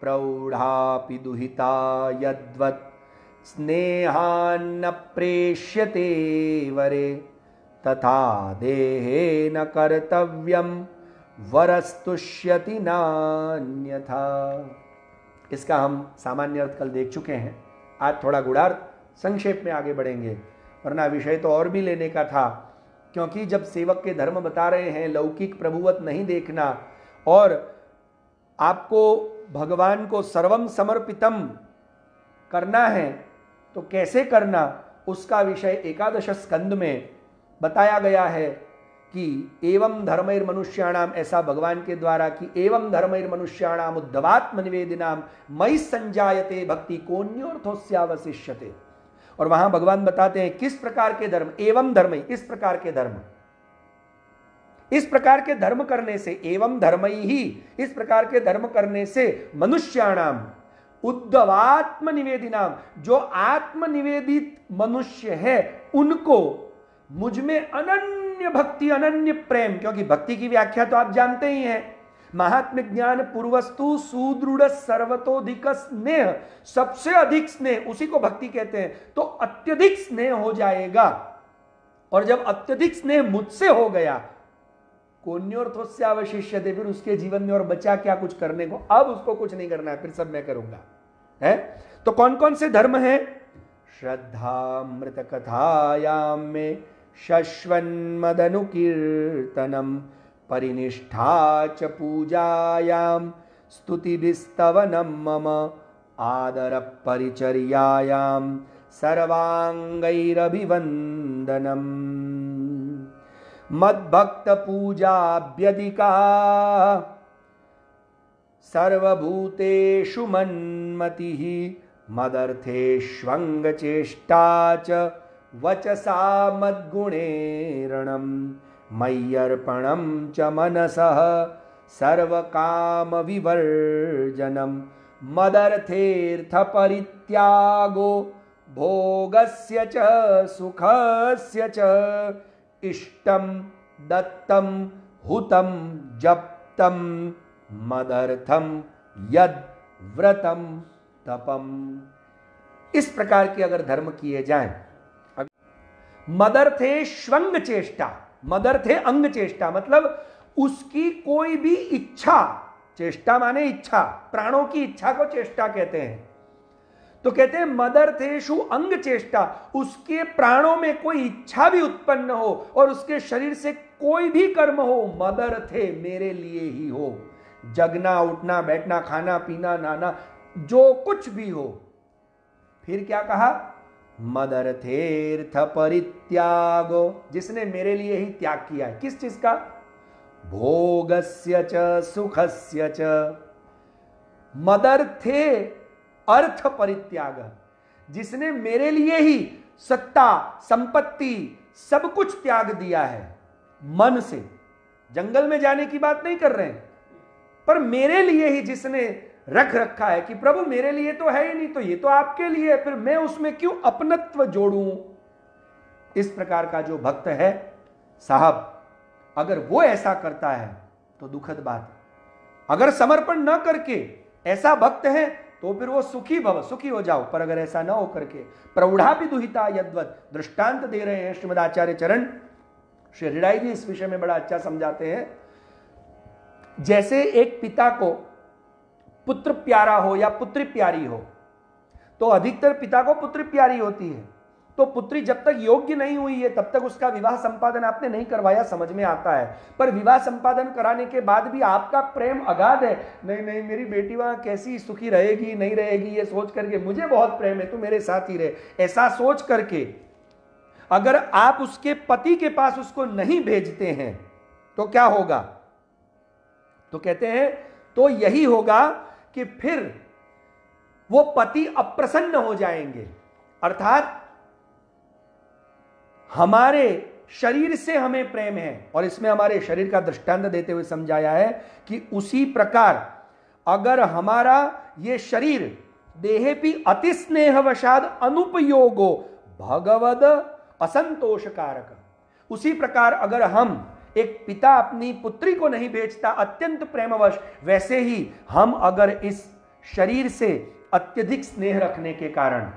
प्रौढ़ापि दुहिता यद्वत् स्नेहान्न प्रेष्यते वरे, तथा देहे न कर्तव्यम वरस्तुष्यति नान्यथा। इसका हम सामान्य अर्थ कल देख चुके हैं, आज थोड़ा गुणार्थ संक्षेप में आगे बढ़ेंगे, वरना विषय तो और भी लेने का था। क्योंकि जब सेवक के धर्म बता रहे हैं, लौकिक प्रभुवत नहीं देखना, और आपको भगवान को सर्वम समर्पितम करना है, तो कैसे करना, उसका विषय एकादश स्कंद में बताया गया है कि एवं धर्मैर मनुष्याणाम, ऐसा भगवान के द्वारा कि एवं धर्मैर मनुष्याणाम उद्धवात्म निवेदिनाम मयि संजायते भक्ति कोन्योर्थोस्यावशिष्यते। और वहां भगवान बताते हैं किस प्रकार के धर्म, एवं धर्म, इस प्रकार के धर्म, इस प्रकार के धर्म करने से, एवं धर्म ही, इस प्रकार के धर्म करने से मनुष्याणाम उद्धवात्म निवेदिनाम, जो आत्मनिवेदित मनुष्य है उनको मुझ में अनन्य भक्ति, अनन्य प्रेम, क्योंकि भक्ति की व्याख्या तो आप जानते ही हैं, महात्म्य ज्ञान पूर्वस्तु सुदृढ़ सर्वतोधिक स्नेह, सबसे अधिक स्नेह, उसी को भक्ति कहते हैं। तो अत्यधिक स्नेह हो जाएगा, और जब अत्यधिक स्नेह मुझसे हो गया, कोन्योर्थोस्यावशिष्यते, फिर उसके जीवन में और बचा क्या कुछ करने को, अब उसको कुछ नहीं करना है, फिर सब मैं करूंगा, है। तो कौन कौन से धर्म हैं? श्रद्धामृत कथायाम में शश्वन्मदनुकीर्तनम, परिनिष्ठा च पूजायाम स्तुतिभिस्तवनम मम, आदर परिचर्यायाम सर्वांगैरभिवंदनम, मद्भक्त पूजाभ्यधिका सर्वभूतेषु मन्मतिः, मदर्थेष्वंग चेष्टा च वचसा मद्गुणेरणं, मय्यर्पणं च मनसः सर्वकाम विवर्जनं, मदर्थेऽर्थ परित्यागो भोगस्य च सुखस्य च, इष्टं दत्तं हुतं जप्तं, मदर्थम यद व्रतम तपम। इस प्रकार के अगर धर्म किए जाएं, मदर्थे श्वंग चेष्टा, मदर्थे अंग चेष्टा, मतलब उसकी कोई भी इच्छा चेष्टा माने इच्छा, प्राणों की इच्छा को चेष्टा कहते हैं। तो कहते हैं मदर्थेषु अंग चेष्टा, उसके प्राणों में कोई इच्छा भी उत्पन्न हो और उसके शरीर से कोई भी कर्म हो, मदर्थे मेरे लिए ही हो, जगना उठना बैठना खाना पीना नहाना जो कुछ भी हो। फिर क्या कहा, मदर्थेर्थ परित्यागो, जिसने मेरे लिए ही त्याग किया है। किस चीज का, भोगस्य च सुखस्य च, मदर्थे अर्थ परित्याग, जिसने मेरे लिए ही सत्ता संपत्ति सब कुछ त्याग दिया है मन से। जंगल में जाने की बात नहीं कर रहे हैं, पर मेरे लिए ही जिसने रख रखा है कि प्रभु मेरे लिए तो है ही नहीं, तो ये तो आपके लिए है, फिर मैं उसमें क्यों अपनत्व जोड़ूं। इस प्रकार का जो भक्त है साहब, अगर वो ऐसा करता है तो दुखद बात है। अगर समर्पण न करके ऐसा भक्त है तो फिर वो सुखी भव, सुखी हो जाओ। पर अगर ऐसा ना हो करके प्रौढ़ा भी दुहिता यद्वत, दृष्टांत दे रहे हैं श्रीमद आचार्य चरण श्री हरिराय जी इस विषय में बड़ा अच्छा समझाते हैं। जैसे एक पिता को पुत्र प्यारा हो या पुत्री प्यारी हो, तो अधिकतर पिता को पुत्री प्यारी होती है, तो पुत्री जब तक योग्य नहीं हुई है तब तक उसका विवाह संपादन आपने नहीं करवाया, समझ में आता है। पर विवाह संपादन कराने के बाद भी आपका प्रेम अगाध है, नहीं नहीं मेरी बेटी वहां कैसी सुखी रहेगी नहीं रहेगी, ये सोच करके मुझे बहुत प्रेम है, तू मेरे साथ ही रहे, ऐसा सोच करके अगर आप उसके पति के पास उसको नहीं भेजते हैं तो क्या होगा, तो कहते हैं तो यही होगा कि फिर वो पति अप्रसन्न हो जाएंगे। अर्थात हमारे शरीर से हमें प्रेम है, और इसमें हमारे शरीर का दृष्टांत देते हुए समझाया है कि उसी प्रकार अगर हमारा ये शरीर देहेपि अति स्नेहवशाद अनुपयोगो भगवद असंतोष कारक, उसी प्रकार अगर हम एक पिता अपनी पुत्री को नहीं भेजता अत्यंत प्रेमवश, वैसे ही हम अगर इस शरीर से अत्यधिक स्नेह रखने के कारण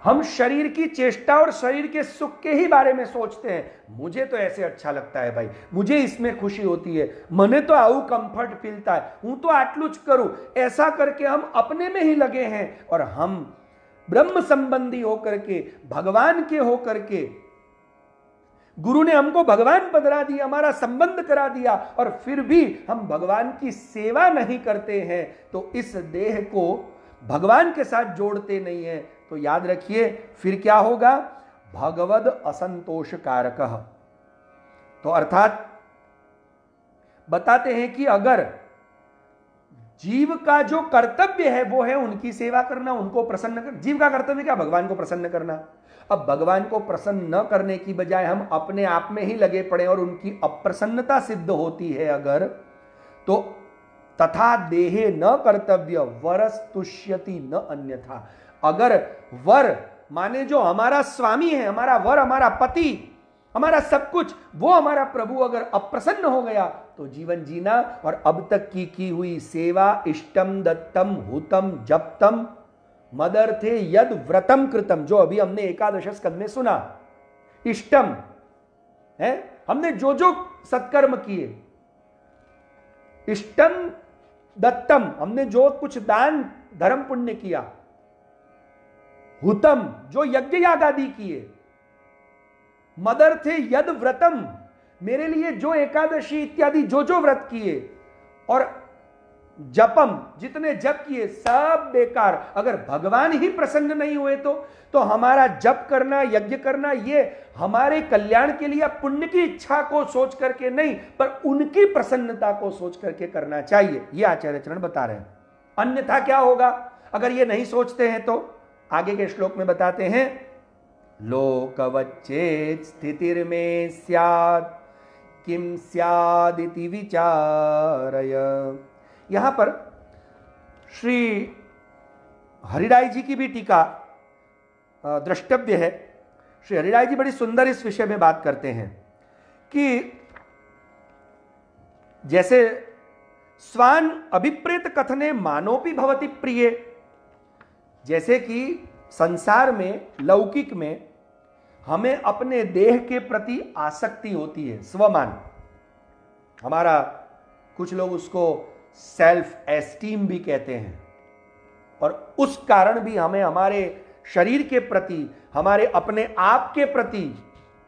हम शरीर की चेष्टा और शरीर के सुख के ही बारे में सोचते हैं, मुझे तो ऐसे अच्छा लगता है भाई, मुझे इसमें खुशी होती है, मने तो आऊ कंफर्ट फीलता है, हूं तो आटलू ज करूं, ऐसा करके हम अपने में ही लगे हैं। और हम ब्रह्म संबंधी होकर के, भगवान के होकर के, गुरु ने हमको भगवान बदला दिया, हमारा संबंध करा दिया, और फिर भी हम भगवान की सेवा नहीं करते हैं, तो इस देह को भगवान के साथ जोड़ते नहीं है, तो याद रखिए फिर क्या होगा, भगवद असंतोष कारक। तो अर्थात बताते हैं कि अगर जीव का जो कर्तव्य है वो है उनकी सेवा करना, उनको प्रसन्न कर, जीव का कर्तव्य क्या, भगवान को प्रसन्न करना। अब भगवान को प्रसन्न न करने की बजाय हम अपने आप में ही लगे पड़े और उनकी अप्रसन्नता सिद्ध होती है अगर, तो तथा देहे न कर्तव्य वरस तुष्यति न अन्यथा। अगर वर माने जो हमारा स्वामी है, हमारा वर, हमारा पति, हमारा सब कुछ, वो हमारा प्रभु अगर अप्रसन्न हो गया तो जीवन जीना और अब तक की हुई सेवा, इष्टम दत्तम हुतम जप्तम मदर्थे यद व्रतम कृतम, जो अभी हमने एकादश स्कंद में सुना, इष्टम है, हमने जो जो सत्कर्म किए, इष्टम दत्तम, हमने जो कुछ दान धर्म पुण्य किया, हुतम जो यज्ञ याग आदि किए, मदर्थे यद व्रतम, मेरे लिए जो एकादशी इत्यादि जो जो व्रत किए, और जपम जितने जप किए सब बेकार। अगर भगवान ही प्रसन्न नहीं हुए तो हमारा जप करना, यज्ञ करना, ये हमारे कल्याण के लिए, पुण्य की इच्छा को सोच करके नहीं, पर उनकी प्रसन्नता को सोच करके करना चाहिए, ये आचार्य चरण बता रहे हैं। अन्यथा क्या होगा, अगर ये नहीं सोचते हैं तो आगे के श्लोक में बताते हैं, लोकवच्चेत स्थितिर्मे स्यात् किम स्यादिति विचारय। यहां पर श्री हरिराय जी की भी टीका द्रष्टव्य है। श्री हरिराय जी बड़ी सुंदर इस विषय में बात करते हैं कि जैसे स्वान अभिप्रेत कथने मानोपि भवति प्रिय, जैसे कि संसार में, लौकिक में हमें अपने देह के प्रति आसक्ति होती है, स्वमान, हमारा कुछ लोग उसको सेल्फ एस्टीम भी कहते हैं। और उस कारण भी हमें हमारे शरीर के प्रति, हमारे अपने आप के प्रति,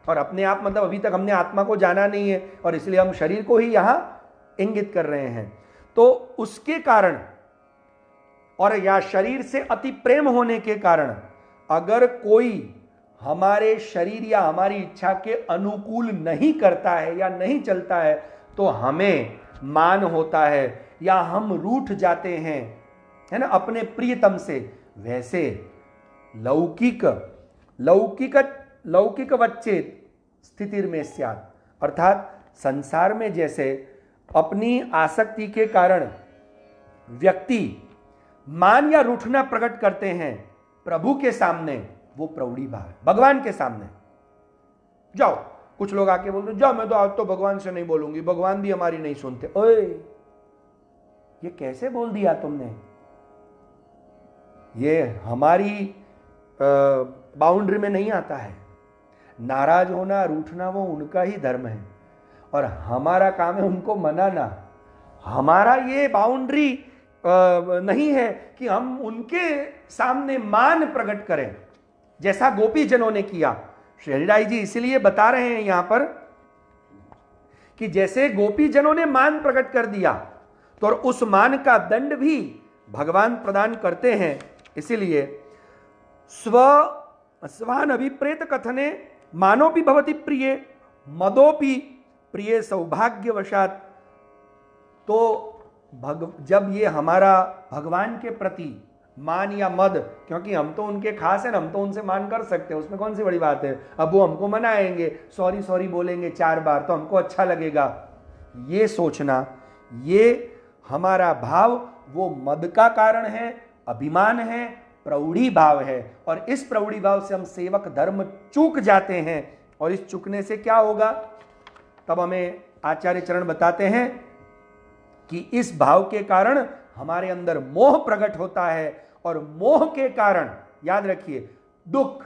और अपने आप मतलब अभी तक हमने आत्मा को जाना नहीं है और इसलिए हम शरीर को ही यहां इंगित कर रहे हैं, तो उसके कारण और या शरीर से अति प्रेम होने के कारण अगर कोई हमारे शरीर या हमारी इच्छा के अनुकूल नहीं करता है या नहीं चलता है तो हमें मान होता है या हम रूठ जाते हैं, है ना, अपने प्रियतम से। वैसे लौकिक लौकिक लौकिक वच्चेत स्थितिर्मे स्यात्, अर्थात संसार में जैसे अपनी आसक्ति के कारण व्यक्ति मान या रूठना प्रकट करते हैं, प्रभु के सामने वो प्रौढ़ी भाव है। भगवान के सामने जाओ, कुछ लोग आके बोलते जाओ मैं तो आज तो भगवान से नहीं बोलूंगी, भगवान भी हमारी नहीं सुनते। ओए, ये कैसे बोल दिया तुमने? ये हमारी बाउंड्री में नहीं आता है। नाराज होना, रूठना वो उनका ही धर्म है और हमारा काम है उनको मनाना। हमारा ये बाउंड्री नहीं है कि हम उनके सामने मान प्रकट करें जैसा गोपी जनों ने किया। श्री हरिराय जी इसीलिए बता रहे हैं यहां पर कि जैसे गोपी जनों ने मान प्रकट कर दिया तो उस मान का दंड भी भगवान प्रदान करते हैं। इसीलिए स्वान अभिप्रेत कथने मानोपि भवति प्रिय मदोपि प्रिय सौभाग्यवशात। तो जब ये हमारा भगवान के प्रति मान या मद, क्योंकि हम तो उनके खास हैं, हम तो उनसे मान कर सकते हैं, उसमें कौन सी बड़ी बात है। अब वो हमको मनाएंगे, सॉरी सॉरी बोलेंगे 4 बार तो हमको अच्छा लगेगा, ये सोचना, ये हमारा भाव वो मद का कारण है, अभिमान है, प्रौढ़ी भाव है। और इस प्रौढ़ी भाव से हम सेवक धर्म चूक जाते हैं और इस चूकने से क्या होगा, तब हमें आचार्य चरण बताते हैं कि इस भाव के कारण हमारे अंदर मोह प्रकट होता है और मोह के कारण याद रखिए दुख।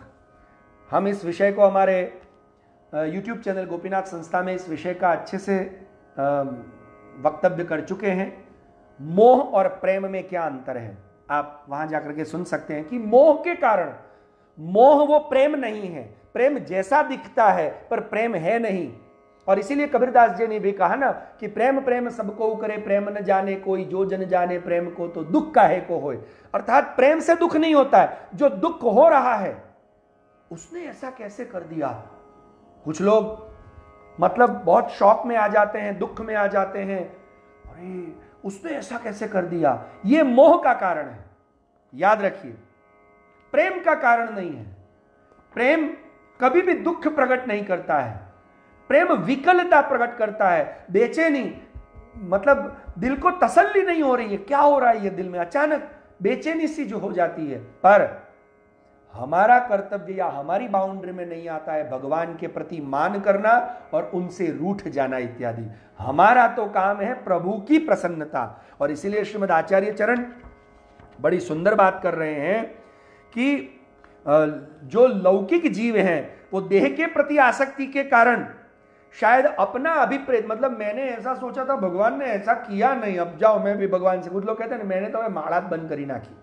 हम इस विषय को हमारे YouTube चैनल गोपीनाथ संस्था में इस विषय का अच्छे से वक्तव्य कर चुके हैं। मोह और प्रेम में क्या अंतर है, आप वहां जाकर के सुन सकते हैं कि मोह के कारण, मोह वो प्रेम नहीं है, प्रेम जैसा दिखता है पर प्रेम है नहीं। और इसीलिए कबीरदास जी ने भी कहा ना कि प्रेम प्रेम सबको करे, प्रेम न जाने कोई, जो जन जाने प्रेम को तो दुख काहे को होए। अर्थात प्रेम से दुख नहीं होता है, जो दुख हो रहा है उसने ऐसा कैसे कर दिया। कुछ लोग मतलब बहुत शौक में आ जाते हैं, दुख में आ जाते हैं, अरे उसने ऐसा कैसे कर दिया। यह मोह का कारण है, याद रखिए, प्रेम का कारण नहीं है। प्रेम कभी भी दुख प्रकट नहीं करता है, प्रेम विकलता प्रकट करता है, बेचैनी, मतलब दिल को तसल्ली नहीं हो रही है, क्या हो रहा है ये दिल में, अचानक बेचैनी सी जो हो जाती है। पर हमारा कर्तव्य या हमारी बाउंड्री में नहीं आता है भगवान के प्रति मान करना और उनसे रूठ जाना इत्यादि। हमारा तो काम है प्रभु की प्रसन्नता। और इसीलिए श्रीमद् आचार्य चरण बड़ी सुंदर बात कर रहे हैं कि जो लौकिक जीव हैं वो देह के प्रति आसक्ति के कारण शायद अपना अभिप्रेत, मतलब मैंने ऐसा सोचा था, भगवान ने ऐसा किया नहीं, अब जाओ मैं भी भगवान से। कुछ लोग कहते हैं मैंने तो माड़ात बंद करी नाखी।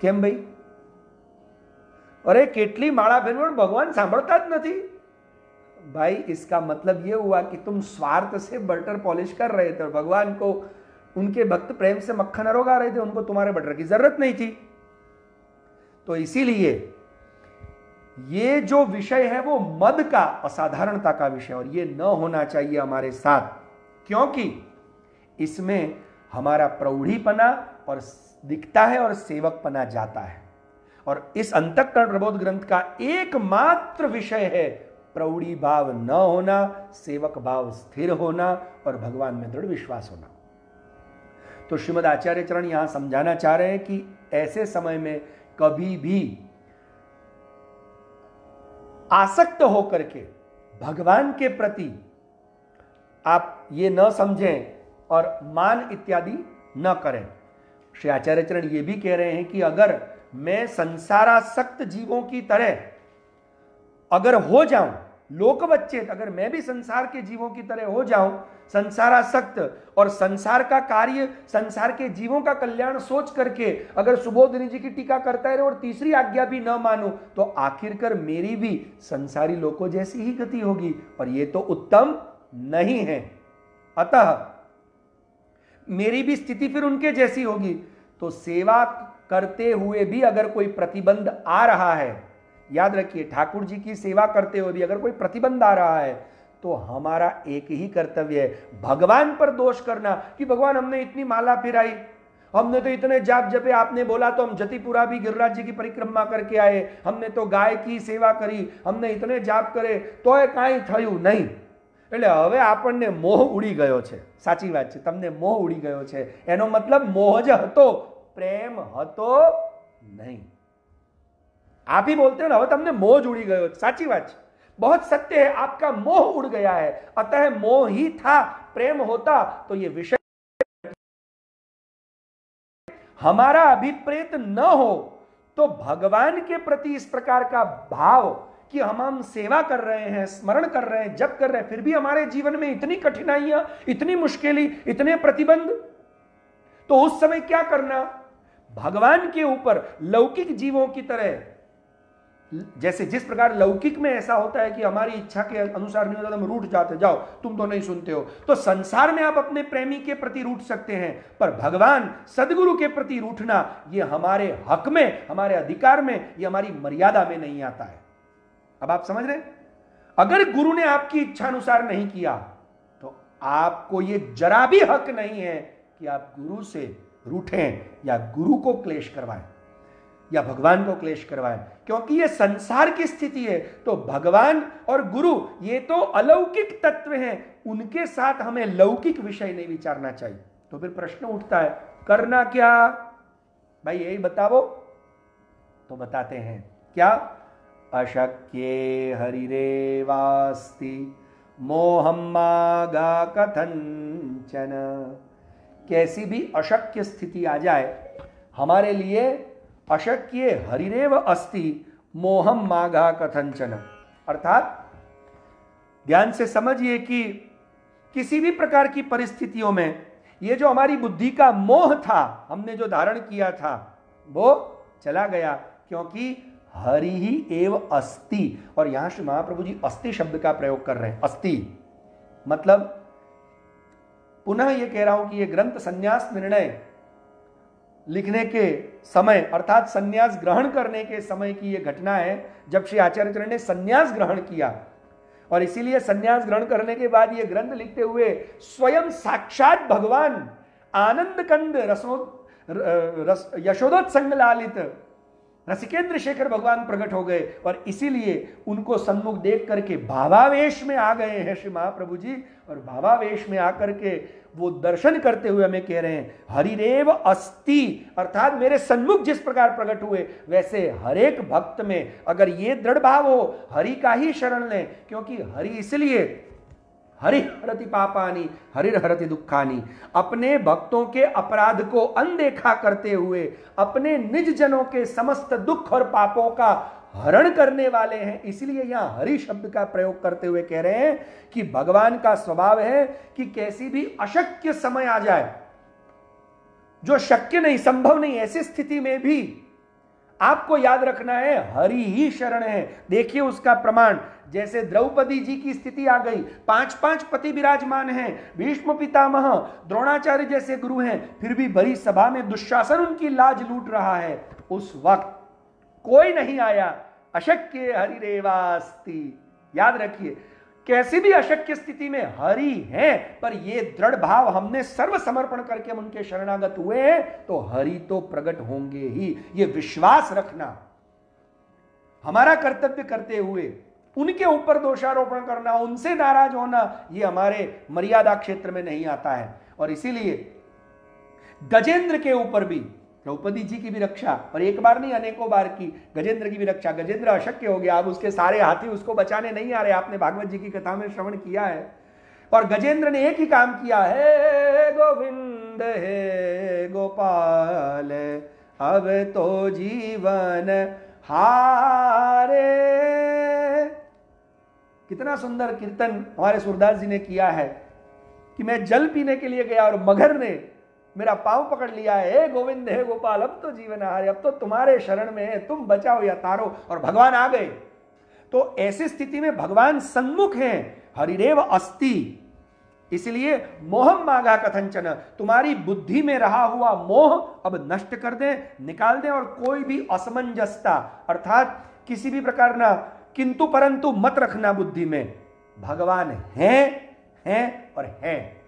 केम भाई? अरे કેટલી માળા ફેરવો ભગવાન સાંભળતા જ નથી। भाई इसका मतलब यह हुआ कि तुम स्वार्थ से बटर पॉलिश कर रहे थे और भगवान को उनके भक्त प्रेम से मक्खन अरोगा रहे थे, उनको तुम्हारे बटर की जरूरत नहीं थी। तो इसीलिए ये जो विषय है वो मद का, असाधारणता का विषय, और ये न होना चाहिए हमारे साथ, क्योंकि इसमें हमारा प्रौढ़ीपना और दिखता है और सेवकपना जाता है। और इस अंतःकरण प्रबोध ग्रंथ का एकमात्र विषय है प्रौढ़ी भाव न होना, सेवक भाव स्थिर होना और भगवान में दृढ़ विश्वास होना। तो श्रीमद् आचार्य चरण यहां समझाना चाह रहे हैं कि ऐसे समय में कभी भी आसक्त होकर के भगवान के प्रति आप ये न समझें और मान इत्यादि न करें। श्री आचार्य चरण ये भी कह रहे हैं कि अगर मैं संसारासक्त जीवों की तरह अगर हो जाऊं लोकवच्चेत, अगर मैं भी संसार के जीवों की तरह हो जाऊं, संसारासक्त, और संसार का कार्य, संसार के जीवों का कल्याण सोच करके अगर सुबोधनी जी की टीका करता रहे और तीसरी आज्ञा भी न मानूं, तो आखिरकार मेरी भी संसारी लोगों जैसी ही गति होगी, और यह तो उत्तम नहीं है। अतः मेरी भी स्थिति फिर उनके जैसी होगी। तो सेवा करते हुए भी अगर कोई प्रतिबंध आ रहा है, याद रखिए, ठाकुर जी की सेवा करते हुए भी अगर कोई प्रतिबंध आ रहा है, तो हमारा एक ही कर्तव्य है, भगवान पर दोष करना कि भगवान हमने इतनी माला फिराई, हमने तो इतने जाप जपे, आपने बोला तो हम जतिपुरा भी गिरिराज जी की परिक्रमा करके आए, हमने तो गाय की सेवा करी, हमने इतने जाप करे, तो कांई थયું नहीं। એટલે હવે આપણને મોહ ઉડી ગયો છે, સાચી વાત છે, તમને મોહ ઉડી ગયો છે, એનો મતલબ મોહ જ હતો, પ્રેમ હતો नहीं। आप ही बोलते हो ना, હવે તમને મોહ જ ઉડી ગયો, સાચી વાત છે, बहुत सत्य है, आपका मोह उड़ गया है, अतः मोह ही था, प्रेम होता तो ये विषय हमारा अभिप्रेत न हो, तो भगवान के प्रति इस प्रकार का भाव कि हम सेवा कर रहे हैं, स्मरण कर रहे हैं, जप कर रहे हैं, फिर भी हमारे जीवन में इतनी कठिनाइयां, इतनी मुश्किलें, इतने प्रतिबंध, तो उस समय क्या करना, भगवान के ऊपर लौकिक जीवों की तरह, जैसे जिस प्रकार लौकिक में ऐसा होता है कि हमारी इच्छा के अनुसार नहीं होता तो हम रूठ जाते, जाओ तुम तो नहीं सुनते हो, तो संसार में आप अपने प्रेमी के प्रति रूठ सकते हैं, पर भगवान सदगुरु के प्रति रूठना ये हमारे हक में, हमारे अधिकार में, ये हमारी मर्यादा में नहीं आता है। अब आप समझ रहे, अगर गुरु ने आपकी इच्छा अनुसार नहीं किया, तो आपको ये जरा भी हक नहीं है कि आप गुरु से रूठें या गुरु को क्लेश करवाएं या भगवान को क्लेश करवाएं, क्योंकि ये संसार की स्थिति है। तो भगवान और गुरु ये तो अलौकिक तत्व हैं, उनके साथ हमें लौकिक विषय नहीं विचारना चाहिए। तो फिर प्रश्न उठता है, करना क्या भाई, यही बताओ। तो बताते हैं क्या, अशक्ये हरिरेवास्ति मोहम मागा कथंचन। कैसी भी अशक्य स्थिति आ जाए हमारे लिए, अशक्य हरिरेव अस्ति मोहम मागा कथंचन, अर्थात ध्यान से समझिए कि किसी भी प्रकार की परिस्थितियों में ये जो हमारी बुद्धि का मोह था, हमने जो धारण किया था, वो चला गया, क्योंकि हरि ही एव अस्ति। और यहां श्री महाप्रभु जी अस्ति शब्द का प्रयोग कर रहे हैं। अस्ति मतलब, पुनः ये कह रहा हूं कि ये ग्रंथ संन्यास निर्णय लिखने के समय, अर्थात संन्यास ग्रहण करने के समय की यह घटना है, जब श्री आचार्य ने संन्यास ग्रहण किया। और इसीलिए संन्यास ग्रहण करने के बाद यह ग्रंथ लिखते हुए स्वयं साक्षात भगवान आनंद कंद यशोदोत्संग लालित रसिकेंद्र शेखर भगवान प्रकट हो गए, और इसीलिए उनको सन्मुख देख करके भावावेश में आ गए हैं श्री महाप्रभु जी। और भावावेश में आकर के वो दर्शन करते हुए हमें कह रहे हैं, हरिरेव अस्ति, अर्थात मेरे सन्मुख जिस प्रकार प्रकट हुए, वैसे हरेक भक्त में अगर ये दृढ़ भाव हो, हरि का ही शरण लें, क्योंकि हरि इसलिए हरि हरति पापानी हरिहरति दुखानी, अपने भक्तों के अपराध को अनदेखा करते हुए अपने निज जनों के समस्त दुख और पापों का हरण करने वाले हैं। इसलिए यहां हरि शब्द का प्रयोग करते हुए कह रहे हैं कि भगवान का स्वभाव है कि कैसी भी अशक्य समय आ जाए, जो शक्य नहीं, संभव नहीं, ऐसी स्थिति में भी आपको याद रखना है हरि ही शरण है। देखिए उसका प्रमाण, जैसे द्रौपदी जी की स्थिति आ गई, 5 पति विराजमान हैं, भीष्म पितामह, द्रोणाचार्य जैसे गुरु हैं, फिर भी भरी सभा में दुशासन उनकी लाज लूट रहा है। उस वक्त कोई नहीं आया, अशक्य हरिरेवास्ति। याद रखिए, कैसी भी अशक्य स्थिति में हरि हैं, पर ये दृढ़ भाव हमने सर्व समर्पण करके हम उनके शरणागत हुए हैं, तो हरि तो प्रकट होंगे ही। ये विश्वास रखना हमारा कर्तव्य करते हुए उनके ऊपर दोषारोपण करना, उनसे नाराज होना, ये हमारे मर्यादा क्षेत्र में नहीं आता है। और इसीलिए गजेंद्र के ऊपर भी, द्रौपदी जी की भी रक्षा, और एक बार नहीं अनेकों बार की, गजेंद्र की भी रक्षा। गजेंद्र अशक्य हो गया, अब उसके सारे हाथी उसको बचाने नहीं आ रहे, आपने भागवत जी की कथा में श्रवण किया है। और गजेंद्र ने एक ही काम किया, हे गोविंद हे गोपाल अब तो जीवन हारे। कितना सुंदर कीर्तन हमारे सूरदास जी ने किया है कि मैं जल पीने के लिए गया और मगर ने मेरा पांव पकड़ लिया है, हे गोविंद हे गोपाल, अब तो जीवन हारे, अब तो तुम्हारे शरण में है, तुम बचाओ या तारो। और भगवान आ गए। तो ऐसी स्थिति में भगवान सन्मुख हैं, हरिरेव अस्ति। इसलिए मोहम मागा कथंचन, तुम्हारी बुद्धि में रहा हुआ मोह अब नष्ट कर दें, निकाल दें, और कोई भी असमंजसता अर्थात किसी भी प्रकार ना किंतु परंतु मत रखना बुद्धि में। भगवान हैं और हैं।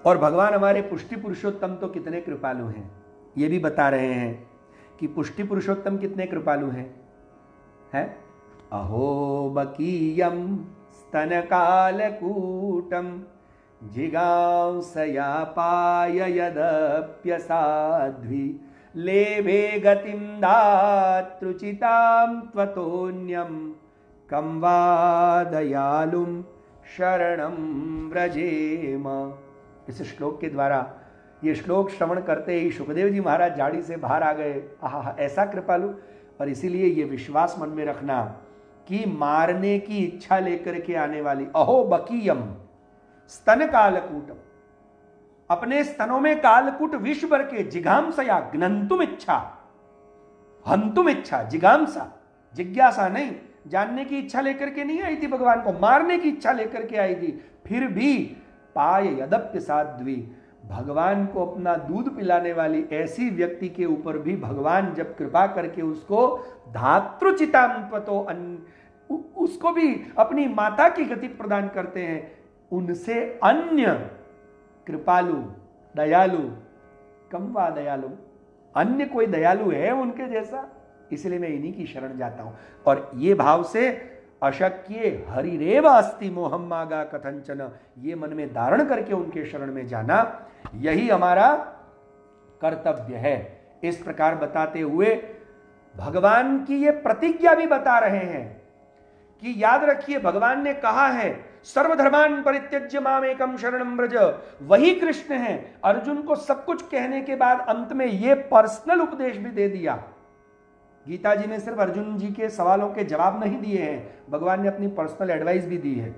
और भगवान हमारे पुष्टि पुरुषोत्तम तो कितने कृपालु हैं, ये भी बता रहे हैं कि पुष्टि पुरुषोत्तम कितने कृपालु हैं। है अहो बकीयम स्तनकालकूटम जिगांसया पाय यदप्यसाध्वी लेभे गतिम दातृचितां त्वतोन्यम कं वा दयालुम शरणं व्रजेम। इस श्लोक के द्वारा, ये श्लोक श्रवण करते ही सुखदेव जी महाराज झाड़ी से बाहर आ गए। आहा, ऐसा कृपालु। और इसीलिए ये विश्वास मन में रखना कि मारने की इच्छा लेकर के आने वाली, अहो बकीयम स्तन कालकूटम, अपने स्तनों में कालकूट विष भर के, जिघांसया घ्नन्तुम इच्छा, हंतुम इच्छा, जिघांसा जिज्ञासा नहीं, जानने की इच्छा लेकर के नहीं आई थी, भगवान को मारने की इच्छा लेकर के आई थी। फिर भी पाय यदप्य साध्वी, भगवान को अपना दूध पिलाने वाली ऐसी व्यक्ति के ऊपर भी भगवान जब कृपा करके उसको धातृचितांपतो, उसको भी अपनी माता की गति प्रदान करते हैं, उनसे अन्य कृपालु दयालु कम वा दयालु, अन्य कोई दयालु है उनके जैसा? इसलिए मैं इन्हीं की शरण जाता हूं। और ये भाव से अशक्य हरिरेव अस्ति मोहम मागा कथंचन, ये मन में धारण करके उनके शरण में जाना, यही हमारा कर्तव्य है। इस प्रकार बताते हुए भगवान की ये प्रतिज्ञा भी बता रहे हैं कि याद रखिए, भगवान ने कहा है सर्वधर्मान परित्यज्य माम एकम शरणं व्रज, वही कृष्ण है। अर्जुन को सब कुछ कहने के बाद अंत में ये पर्सनल उपदेश भी दे दिया। गीता जी में सिर्फ अर्जुन जी के सवालों के जवाब नहीं दिए हैं, भगवान ने अपनी पर्सनल एडवाइस भी दी है,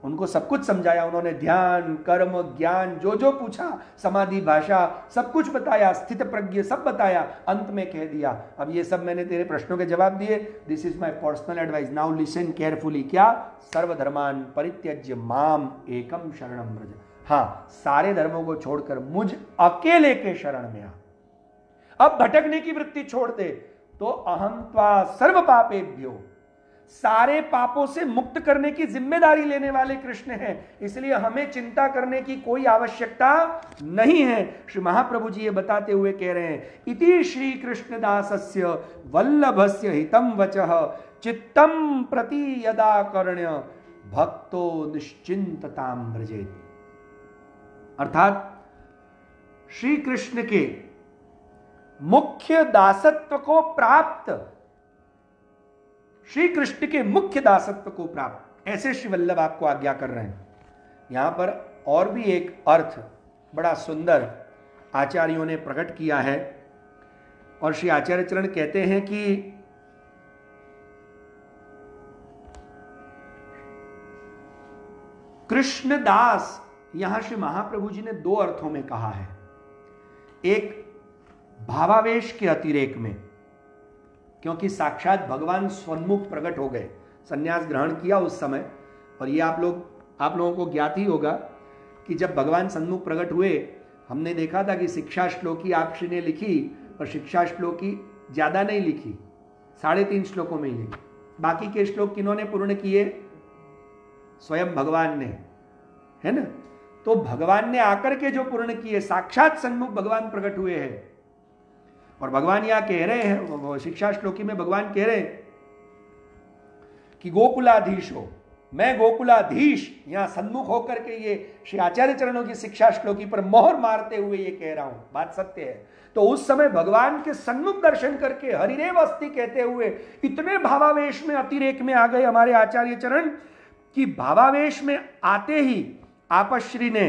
उनको सब कुछ समझाया। उन्होंने ध्यान, कर्म, ज्ञान, जो जो पूछा, समाधि, भाषा, सब कुछ बताया, स्थित प्रज्ञ सब बताया, अंत में कह दिया अब ये सब मैंने तेरे प्रश्नों के जवाब दिए, this is my personal advice, now listen carefully. क्या? सर्वधर्मान परित्यज्य माम एकम शरणं व्रज। हाँ, सारे धर्मों को छोड़कर मुझ अकेले के शरण में आ। अब भटकने की वृत्ति छोड़ दे तो अहम त्वा सर्व पापेभ्यो, सारे पापों से मुक्त करने की जिम्मेदारी लेने वाले कृष्ण हैं। इसलिए हमें चिंता करने की कोई आवश्यकता नहीं है। श्री महाप्रभु जी ये बताते हुए कह रहे हैं, इति श्री कृष्णदासस्य वल्लभस्य हितम वचः चित्तम प्रति यदा कर्ण्य भक्तो निश्चिंतताम व्रजेत। अर्थात श्री कृष्ण के मुख्य दासत्व को प्राप्त, श्री कृष्ण के मुख्य दासत्व को प्राप्त, ऐसे श्री वल्लभ आपको आज्ञा कर रहे हैं। यहां पर और भी एक अर्थ बड़ा सुंदर आचार्यों ने प्रकट किया है, और श्री आचार्य चरण कहते हैं कि कृष्णदास, यहां श्री महाप्रभु जी ने दो अर्थों में कहा है। एक भावावेश के अतिरेक में, क्योंकि साक्षात भगवान स्वन्मुख प्रकट हो गए, संन्यास ग्रहण किया उस समय। और ये आप लोगों को ज्ञात ही होगा कि जब भगवान सन्मुख प्रकट हुए, हमने देखा था कि शिक्षा श्लोकी आप श्री ने लिखी, और शिक्षा श्लोकी ज्यादा नहीं लिखी, 3.5 श्लोकों में ही लिखी। बाकी के श्लोक किन्होंने पूर्ण किए? स्वयं भगवान ने, है ना। तो भगवान ने आकर के जो पूर्ण किए, साक्षात सन्मुख भगवान प्रकट हुए हैं। और भगवान यहां कह रहे हैं, शिक्षा श्लोकी में भगवान कह रहे हैं कि गोकुलाधीश हो, मैं गोकुलाधीश यहां सन्मुख होकर के ये श्री आचार्य चरणों की शिक्षा श्लोकी पर मोहर मारते हुए ये कह रहा हूं, बात सत्य है। तो उस समय भगवान के सन्मुख दर्शन करके हरिरेव अस्ति कहते हुए इतने भावावेश में, अतिरेक में आ गए हमारे आचार्य चरण कि भावावेश में आते ही आपश्री ने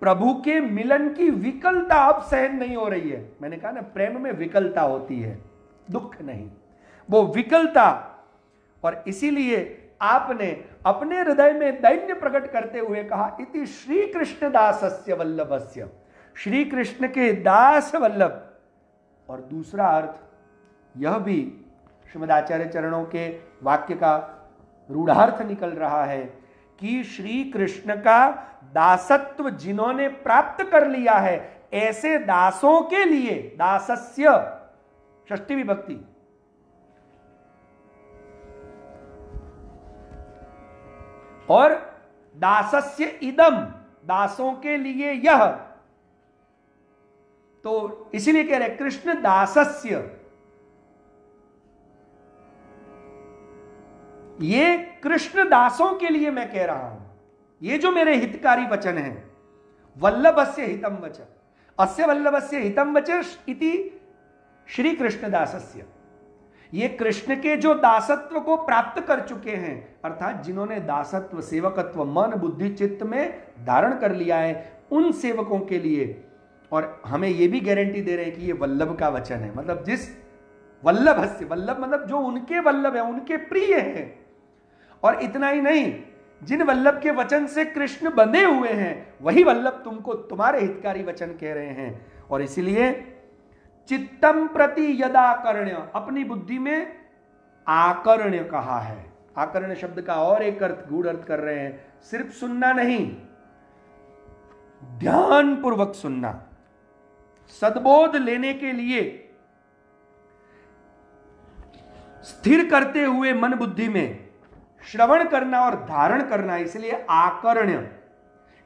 प्रभु के मिलन की विकलता अब सहन नहीं हो रही है। मैंने कहा ना, प्रेम में विकलता होती है, दुख नहीं। वो विकलता, और इसीलिए आपने अपने हृदय में दैन्य प्रकट करते हुए कहा इति श्री कृष्ण दासस्य वल्लभस्य, श्री कृष्ण के दास वल्लभ। और दूसरा अर्थ यह भी श्रीमद आचार्य चरणों के वाक्य का रूढ़ार्थ निकल रहा है कि श्री कृष्ण का दासत्व जिन्होंने प्राप्त कर लिया है, ऐसे दासों के लिए, दासस्य षष्ठी विभक्ति, और दासस्य इदम, दासों के लिए यह, तो इसीलिए कह रहे कृष्ण दासस्य, ये कृष्ण दासों के लिए मैं कह रहा हूं। ये जो मेरे हितकारी वचन है, वल्लभस्य हितम वच, अस्य वल्लभस्य हितम वच इति श्री कृष्ण दासस्य, ये कृष्ण के जो दासत्व को प्राप्त कर चुके हैं, अर्थात जिन्होंने दासत्व सेवकत्व मन बुद्धि चित्त में धारण कर लिया है, उन सेवकों के लिए। और हमें यह भी गारंटी दे रहे हैं कि ये वल्लभ का वचन है, मतलब जिस वल्लभस्य, वल्लभ मतलब जो उनके वल्लभ है, उनके प्रिय है। और इतना ही नहीं, जिन वल्लभ के वचन से कृष्ण बंधे हुए हैं, वही वल्लभ तुमको तुम्हारे हितकारी वचन कह रहे हैं। और इसलिए चित्तम प्रति यदाकर्ण्य, अपनी बुद्धि में आकर्ण्य कहा है। आकर्ण्य शब्द का और एक अर्थ, गूढ़ अर्थ कर रहे हैं, सिर्फ सुनना नहीं, ध्यान पूर्वक सुनना, सद्बोध लेने के लिए स्थिर करते हुए मन बुद्धि में श्रवण करना और धारण करना। इसलिए आकर्ण्य,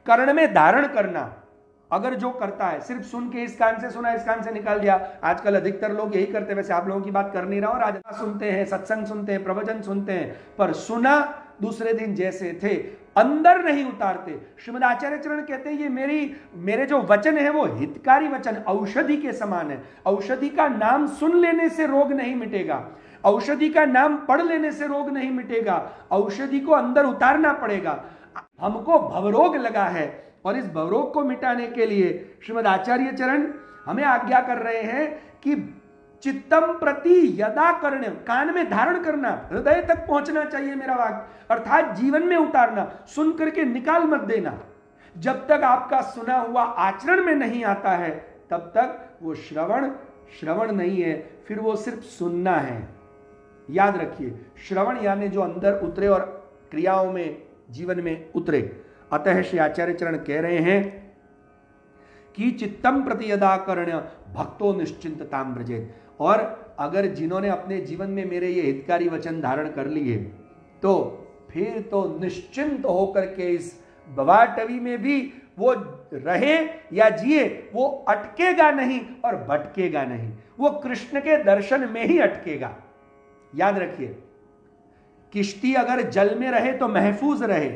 कर्ण में धारण करना। अगर जो करता है सिर्फ सुन के, इस कान से सुना इस कान से निकाल दिया, आजकल अधिकतर लोग यही करते हैं, वैसे आप लोगों की बात कर नहीं रहा हूं, राजा सुनते हैं, सत्संग सुनते हैं, प्रवचन सुनते हैं, पर सुना दूसरे दिन जैसे थे, अंदर नहीं उतारते। श्रीमद आचार्य चरण कहते हैं ये मेरे जो वचन है वो हितकारी वचन, औषधि के समान है। औषधि का नाम सुन लेने से रोग नहीं मिटेगा, औषधि का नाम पढ़ लेने से रोग नहीं मिटेगा, औषधि को अंदर उतारना पड़ेगा। हमको भवरोग लगा है, और इस भवरोग को मिटाने के लिए श्रीमद आचार्य चरण हमें आज्ञा कर रहे हैं कि चित्तम प्रति यदाकर्ण्य, कान में धारण करना, हृदय तक पहुंचना चाहिए मेरा वाक्य, अर्थात जीवन में उतारना, सुन करके निकाल मत देना। जब तक आपका सुना हुआ आचरण में नहीं आता है, तब तक वो श्रवण नहीं है, फिर वो सिर्फ सुनना है। याद रखिए, श्रवण यानी जो अंदर उतरे और क्रियाओं में, जीवन में उतरे। अतः श्री आचार्य चरण कह रहे हैं कि चित्तम प्रति यदाकर्ण्य भक्तो निश्चिंतताम व्रजेत। और अगर जिन्होंने अपने जीवन में मेरे ये हितकारी वचन धारण कर लिए, तो फिर तो निश्चिंत होकर के इस बवाटवी में भी वो रहे या जिए, वो अटकेगा नहीं और भटकेगा नहीं, वो कृष्ण के दर्शन में ही अटकेगा। याद रखिए, किश्ती अगर जल में रहे तो महफूज रहे,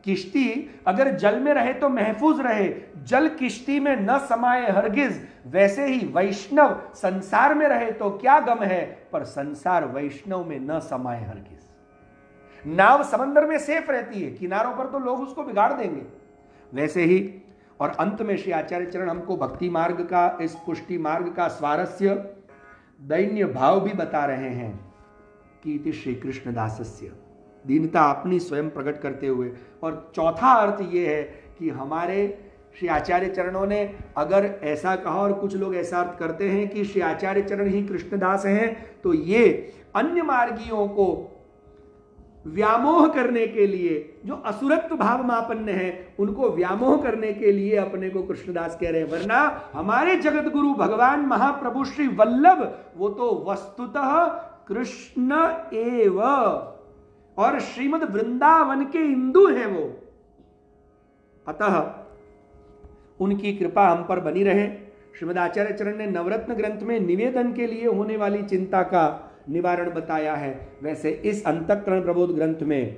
किश्ती अगर जल में रहे तो महफूज रहे, जल किश्ती में न समाये हरगिज। वैसे ही वैष्णव संसार में रहे तो क्या गम है, पर संसार वैष्णव में न समाये हरगिज। नाव समंदर में सेफ रहती है, किनारों पर तो लोग उसको बिगाड़ देंगे। वैसे ही, और अंत में श्री आचार्य चरण हमको भक्ति मार्ग का, इस पुष्टि मार्ग का स्वारस्य दैन्य भाव भी बता रहे हैं कि इति श्री कृष्ण दासस्य, दीनता अपनी स्वयं प्रकट करते हुए। और चौथा अर्थ यह है कि हमारे श्री आचार्य चरणों ने अगर ऐसा कहा, और कुछ लोग ऐसा अर्थ करते हैं कि श्री आचार्य चरण ही कृष्णदास हैं, तो ये अन्य मार्गियों को व्यामोह करने के लिए, जो असुरत्व भाव मापन्न है, उनको व्यामोह करने के लिए अपने को कृष्णदास कह रहे हैं। वरना हमारे जगत गुरु भगवान महाप्रभु श्री वल्लभ, वो तो वस्तुतः कृष्ण एव, और श्रीमद वृंदावन के इंदु हैं वो। अतः उनकी कृपा हम पर बनी रहे। श्रीमद आचार्य चरण ने नवरत्न ग्रंथ में निवेदन के लिए होने वाली चिंता का निवारण बताया है, वैसे इस अंतःकरण प्रबोध ग्रंथ में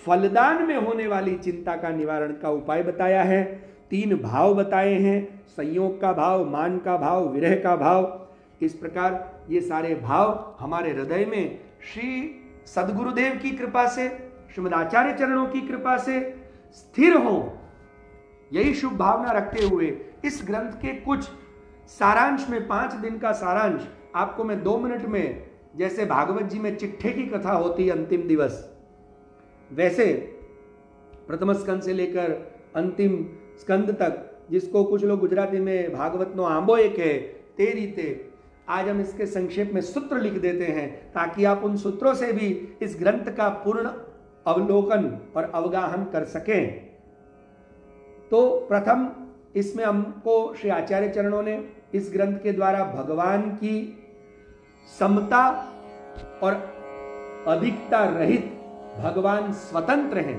फलदान में होने वाली चिंता का निवारण का उपाय बताया है। 3 भाव बताए हैं, संयोग का भाव, मान का भाव, विरह का भाव। इस प्रकार ये सारे भाव हमारे हृदय में श्री सदगुरुदेव की कृपा से, श्रीमद आचार्य चरणों की कृपा से स्थिर हो, यही शुभ भावना रखते हुए इस ग्रंथ के कुछ सारांश में, 5 दिन का सारांश आपको मैं 2 मिनट में जैसे भागवत जी में चिट्ठे की कथा होती है अंतिम दिवस, वैसे प्रथम स्कंद से लेकर अंतिम स्कंद तक, जिसको कुछ लोग गुजराती में भागवत नो आंबो एक है, ते रीते आज हम इसके संक्षेप में सूत्र लिख देते हैं ताकि आप उन सूत्रों से भी इस ग्रंथ का पूर्ण अवलोकन और अवगाहन कर सकें। तो प्रथम इसमें हमको श्री आचार्य चरणों ने इस ग्रंथ के द्वारा भगवान की समता और अधिकता रहित, भगवान स्वतंत्र हैं,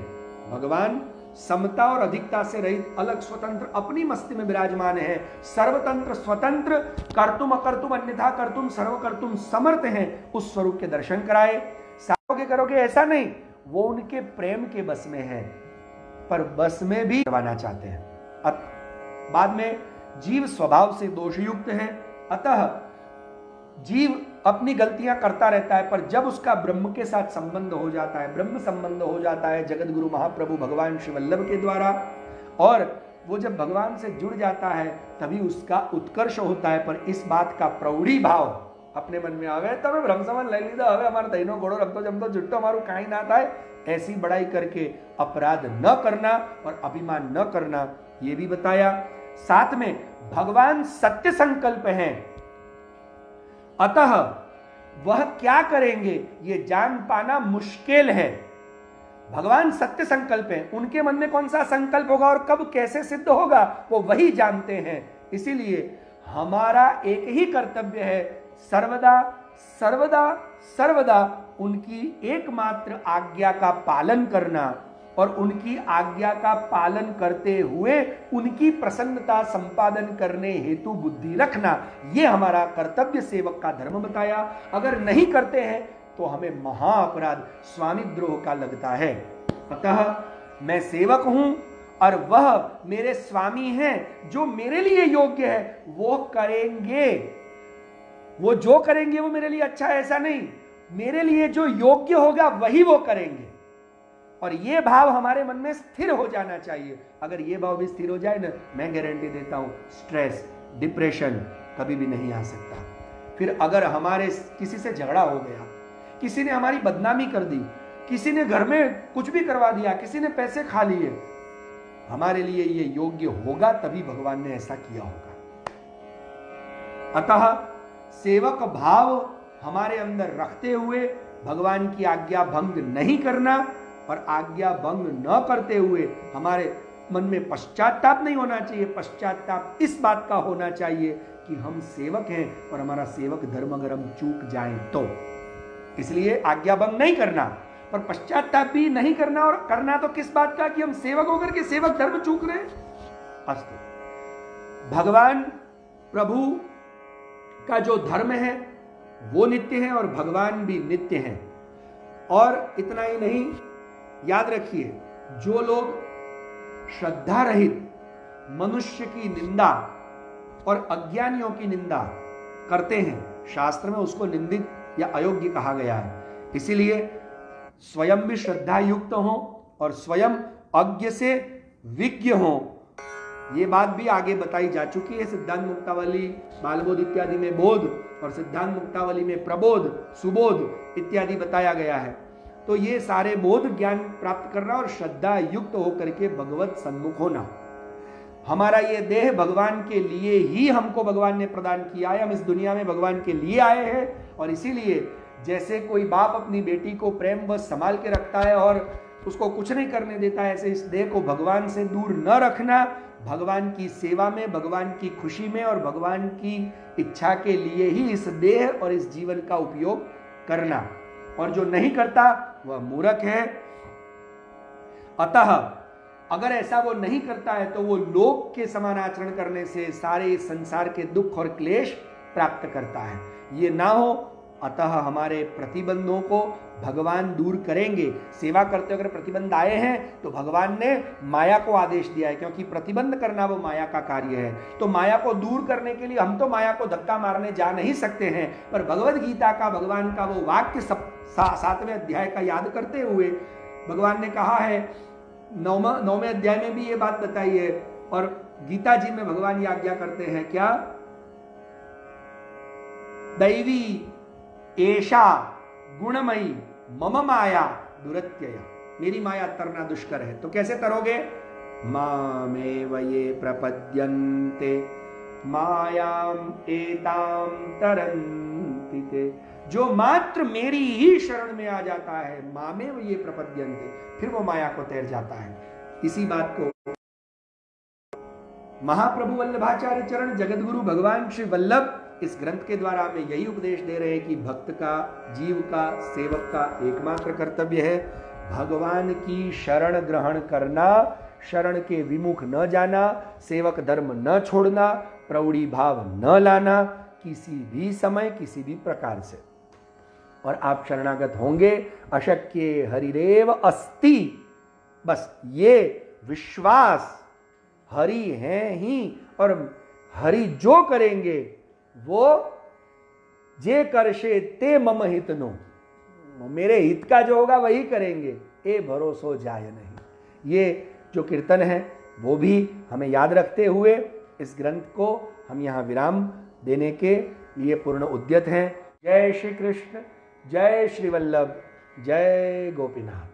भगवान समता और अधिकता से रहित, अलग स्वतंत्र अपनी मस्ती में विराजमान है, सर्वतंत्र स्वतंत्र, कर्तुम अकर्तुम अन्यथा कर्तुम सर्व कर्तुम समर्थ हैं, उस स्वरूप के दर्शन कराए। सारोगे करोगे ऐसा नहीं, वो उनके प्रेम के बस में है, पर बस में भी करवाना चाहते हैं। बाद में जीव स्वभाव से दोषयुक्त है, अतः जीव अपनी गलतियां करता रहता है, पर जब उसका ब्रह्म के साथ संबंध हो जाता है, ब्रह्म संबंध हो जाता है जगत गुरु महाप्रभु भगवान श्री वल्लभ के द्वारा, और वो जब भगवान से जुड़ जाता है तभी उसका उत्कर्ष होता है। पर इस बात का प्रौढ़ी भाव अपने मन में आवे, तब ब्रह्म संबंध ले लीधा, हमें हमारा दहीनो घोड़ो रमतो जमतो जुट्टो हमारू कहीं ना था, ऐसी बड़ाई करके अपराध न करना और अभिमान न करना, ये भी बताया। साथ में भगवान सत्य संकल्प हैं, अतः वह क्या करेंगे ये जान पाना मुश्किल है। भगवान सत्य संकल्प हैं, उनके मन में कौन सा संकल्प होगा और कब कैसे सिद्ध होगा वो वही जानते हैं। इसीलिए हमारा एक ही कर्तव्य है, सर्वदा सर्वदा सर्वदा उनकी एकमात्र आज्ञा का पालन करना और उनकी आज्ञा का पालन करते हुए उनकी प्रसन्नता संपादन करने हेतु बुद्धि रखना, यह हमारा कर्तव्य सेवक का धर्म बताया। अगर नहीं करते हैं तो हमें महा अपराध स्वामी द्रोह का लगता है। अतः मैं सेवक हूं और वह मेरे स्वामी हैं, जो मेरे लिए योग्य है वो करेंगे, वो जो करेंगे वो मेरे लिए अच्छा है ऐसा नहीं, मेरे लिए जो योग्य होगा वही वो करेंगे। और ये भाव हमारे मन में स्थिर हो जाना चाहिए। अगर ये भाव भी स्थिर हो जाए ना, मैं गारंटी देता हूं स्ट्रेस डिप्रेशन कभी भी नहीं आ सकता। फिर अगर हमारे किसी से झगड़ा हो गया, किसी ने हमारी बदनामी कर दी, किसी ने घर में कुछ भी करवा दिया, किसी ने पैसे खा लिए, हमारे लिए ये योग्य होगा तभी भगवान ने ऐसा किया होगा। अतः सेवक भाव हमारे अंदर रखते हुए भगवान की आज्ञा भंग नहीं करना, और आज्ञा भंग न करते हुए हमारे मन में पश्चाताप नहीं होना चाहिए। पश्चाताप इस बात का होना चाहिए कि हम सेवक हैं और हमारा सेवक धर्म अगर हम चूक जाएं तो, इसलिए आज्ञा भंग नहीं करना, पर पश्चाताप भी नहीं करना। और करना तो किस बात का कि हम सेवक होकर के सेवक धर्म चूक रहे। अस्तु, भगवान प्रभु का जो धर्म है वो नित्य है और भगवान भी नित्य हैं। और इतना ही नहीं, याद रखिए, जो लोग श्रद्धा रहित मनुष्य की निंदा और अज्ञानियों की निंदा करते हैं, शास्त्र में उसको निंदित या अयोग्य कहा गया है। इसीलिए स्वयं भी श्रद्धा युक्त हो और स्वयं अज्ञ से विज्ञ हो। ये बात भी आगे बताई जा चुकी है। सिद्धांत मुक्तावली, बालबोध इत्यादि में बोध और सिद्धांत मुक्तावली में प्रबोध, सुबोध इत्यादि बताया गया है। तो ये सारे बोध ज्ञान प्राप्त करना और श्रद्धा युक्त होकर के भगवत सन्मुख होना। हमारा ये देह भगवान के लिए ही हमको भगवान ने प्रदान किया है। हम इस दुनिया में भगवान के लिए आए हैं, और इसीलिए जैसे कोई बाप अपनी बेटी को प्रेम बस संभाल के रखता है और उसको कुछ नहीं करने देता है, ऐसे इस देह को भगवान से दूर न रखना, भगवान की सेवा में, भगवान की खुशी में और भगवान की इच्छा के लिए ही इस देह और इस जीवन का उपयोग करना। और जो नहीं करता वह मूर्ख है। अतः अगर ऐसा वो नहीं करता है तो वो लोक के समान आचरण करने से सारे संसार के दुख और क्लेश प्राप्त करता है। ये ना हो, अतः हमारे प्रतिबंधों को भगवान दूर करेंगे। सेवा करते अगर प्रतिबंध आए हैं तो भगवान ने माया को आदेश दिया है, क्योंकि प्रतिबंध करना वो माया का कार्य है। तो माया को दूर करने के लिए हम तो माया को धक्का मारने जा नहीं सकते हैं, पर भगवद गीता का भगवान का वो वाक्य 7वें अध्याय का याद करते हुए भगवान ने कहा है, 9वें अध्याय में भी ये बात बताई है, और गीता जी में भगवान ये आज्ञा करते हैं क्या, दैवी एषा गुणमयी मम माया दुरत्यया, मेरी माया तरना दुष्कर है। तो कैसे तरोगे? मामेव ये प्रपद्यन्ते मायाम एताम तरन्ति ते, जो मात्र मेरी ही शरण में आ जाता है, मामेव ये प्रपद्यन्ते, फिर वो माया को तैर जाता है। इसी बात को महाप्रभु वल्लभाचार्य चरण जगतगुरु भगवान श्री वल्लभ इस ग्रंथ के द्वारा हमें यही उपदेश दे रहे हैं कि भक्त का, जीव का, सेवक का एकमात्र कर्तव्य है भगवान की शरण ग्रहण करना, शरण के विमुख न जाना, सेवक धर्म न छोड़ना, प्रौढ़ी भाव न लाना किसी भी समय किसी भी प्रकार से। और आप शरणागत होंगे, अशक्य हरिरेव अस्ति, बस ये विश्वास हरि हैं ही, और हरि जो करेंगे वो जे करशे ते मम हित नो, मेरे हित का जो होगा वही करेंगे, ए भरोसो जाय नहीं। ये जो कीर्तन है वो भी हमें याद रखते हुए इस ग्रंथ को हम यहाँ विराम देने के लिए पूर्ण उद्यत हैं। जय श्री कृष्ण, जय श्री वल्लभ, जय गोपीनाथ।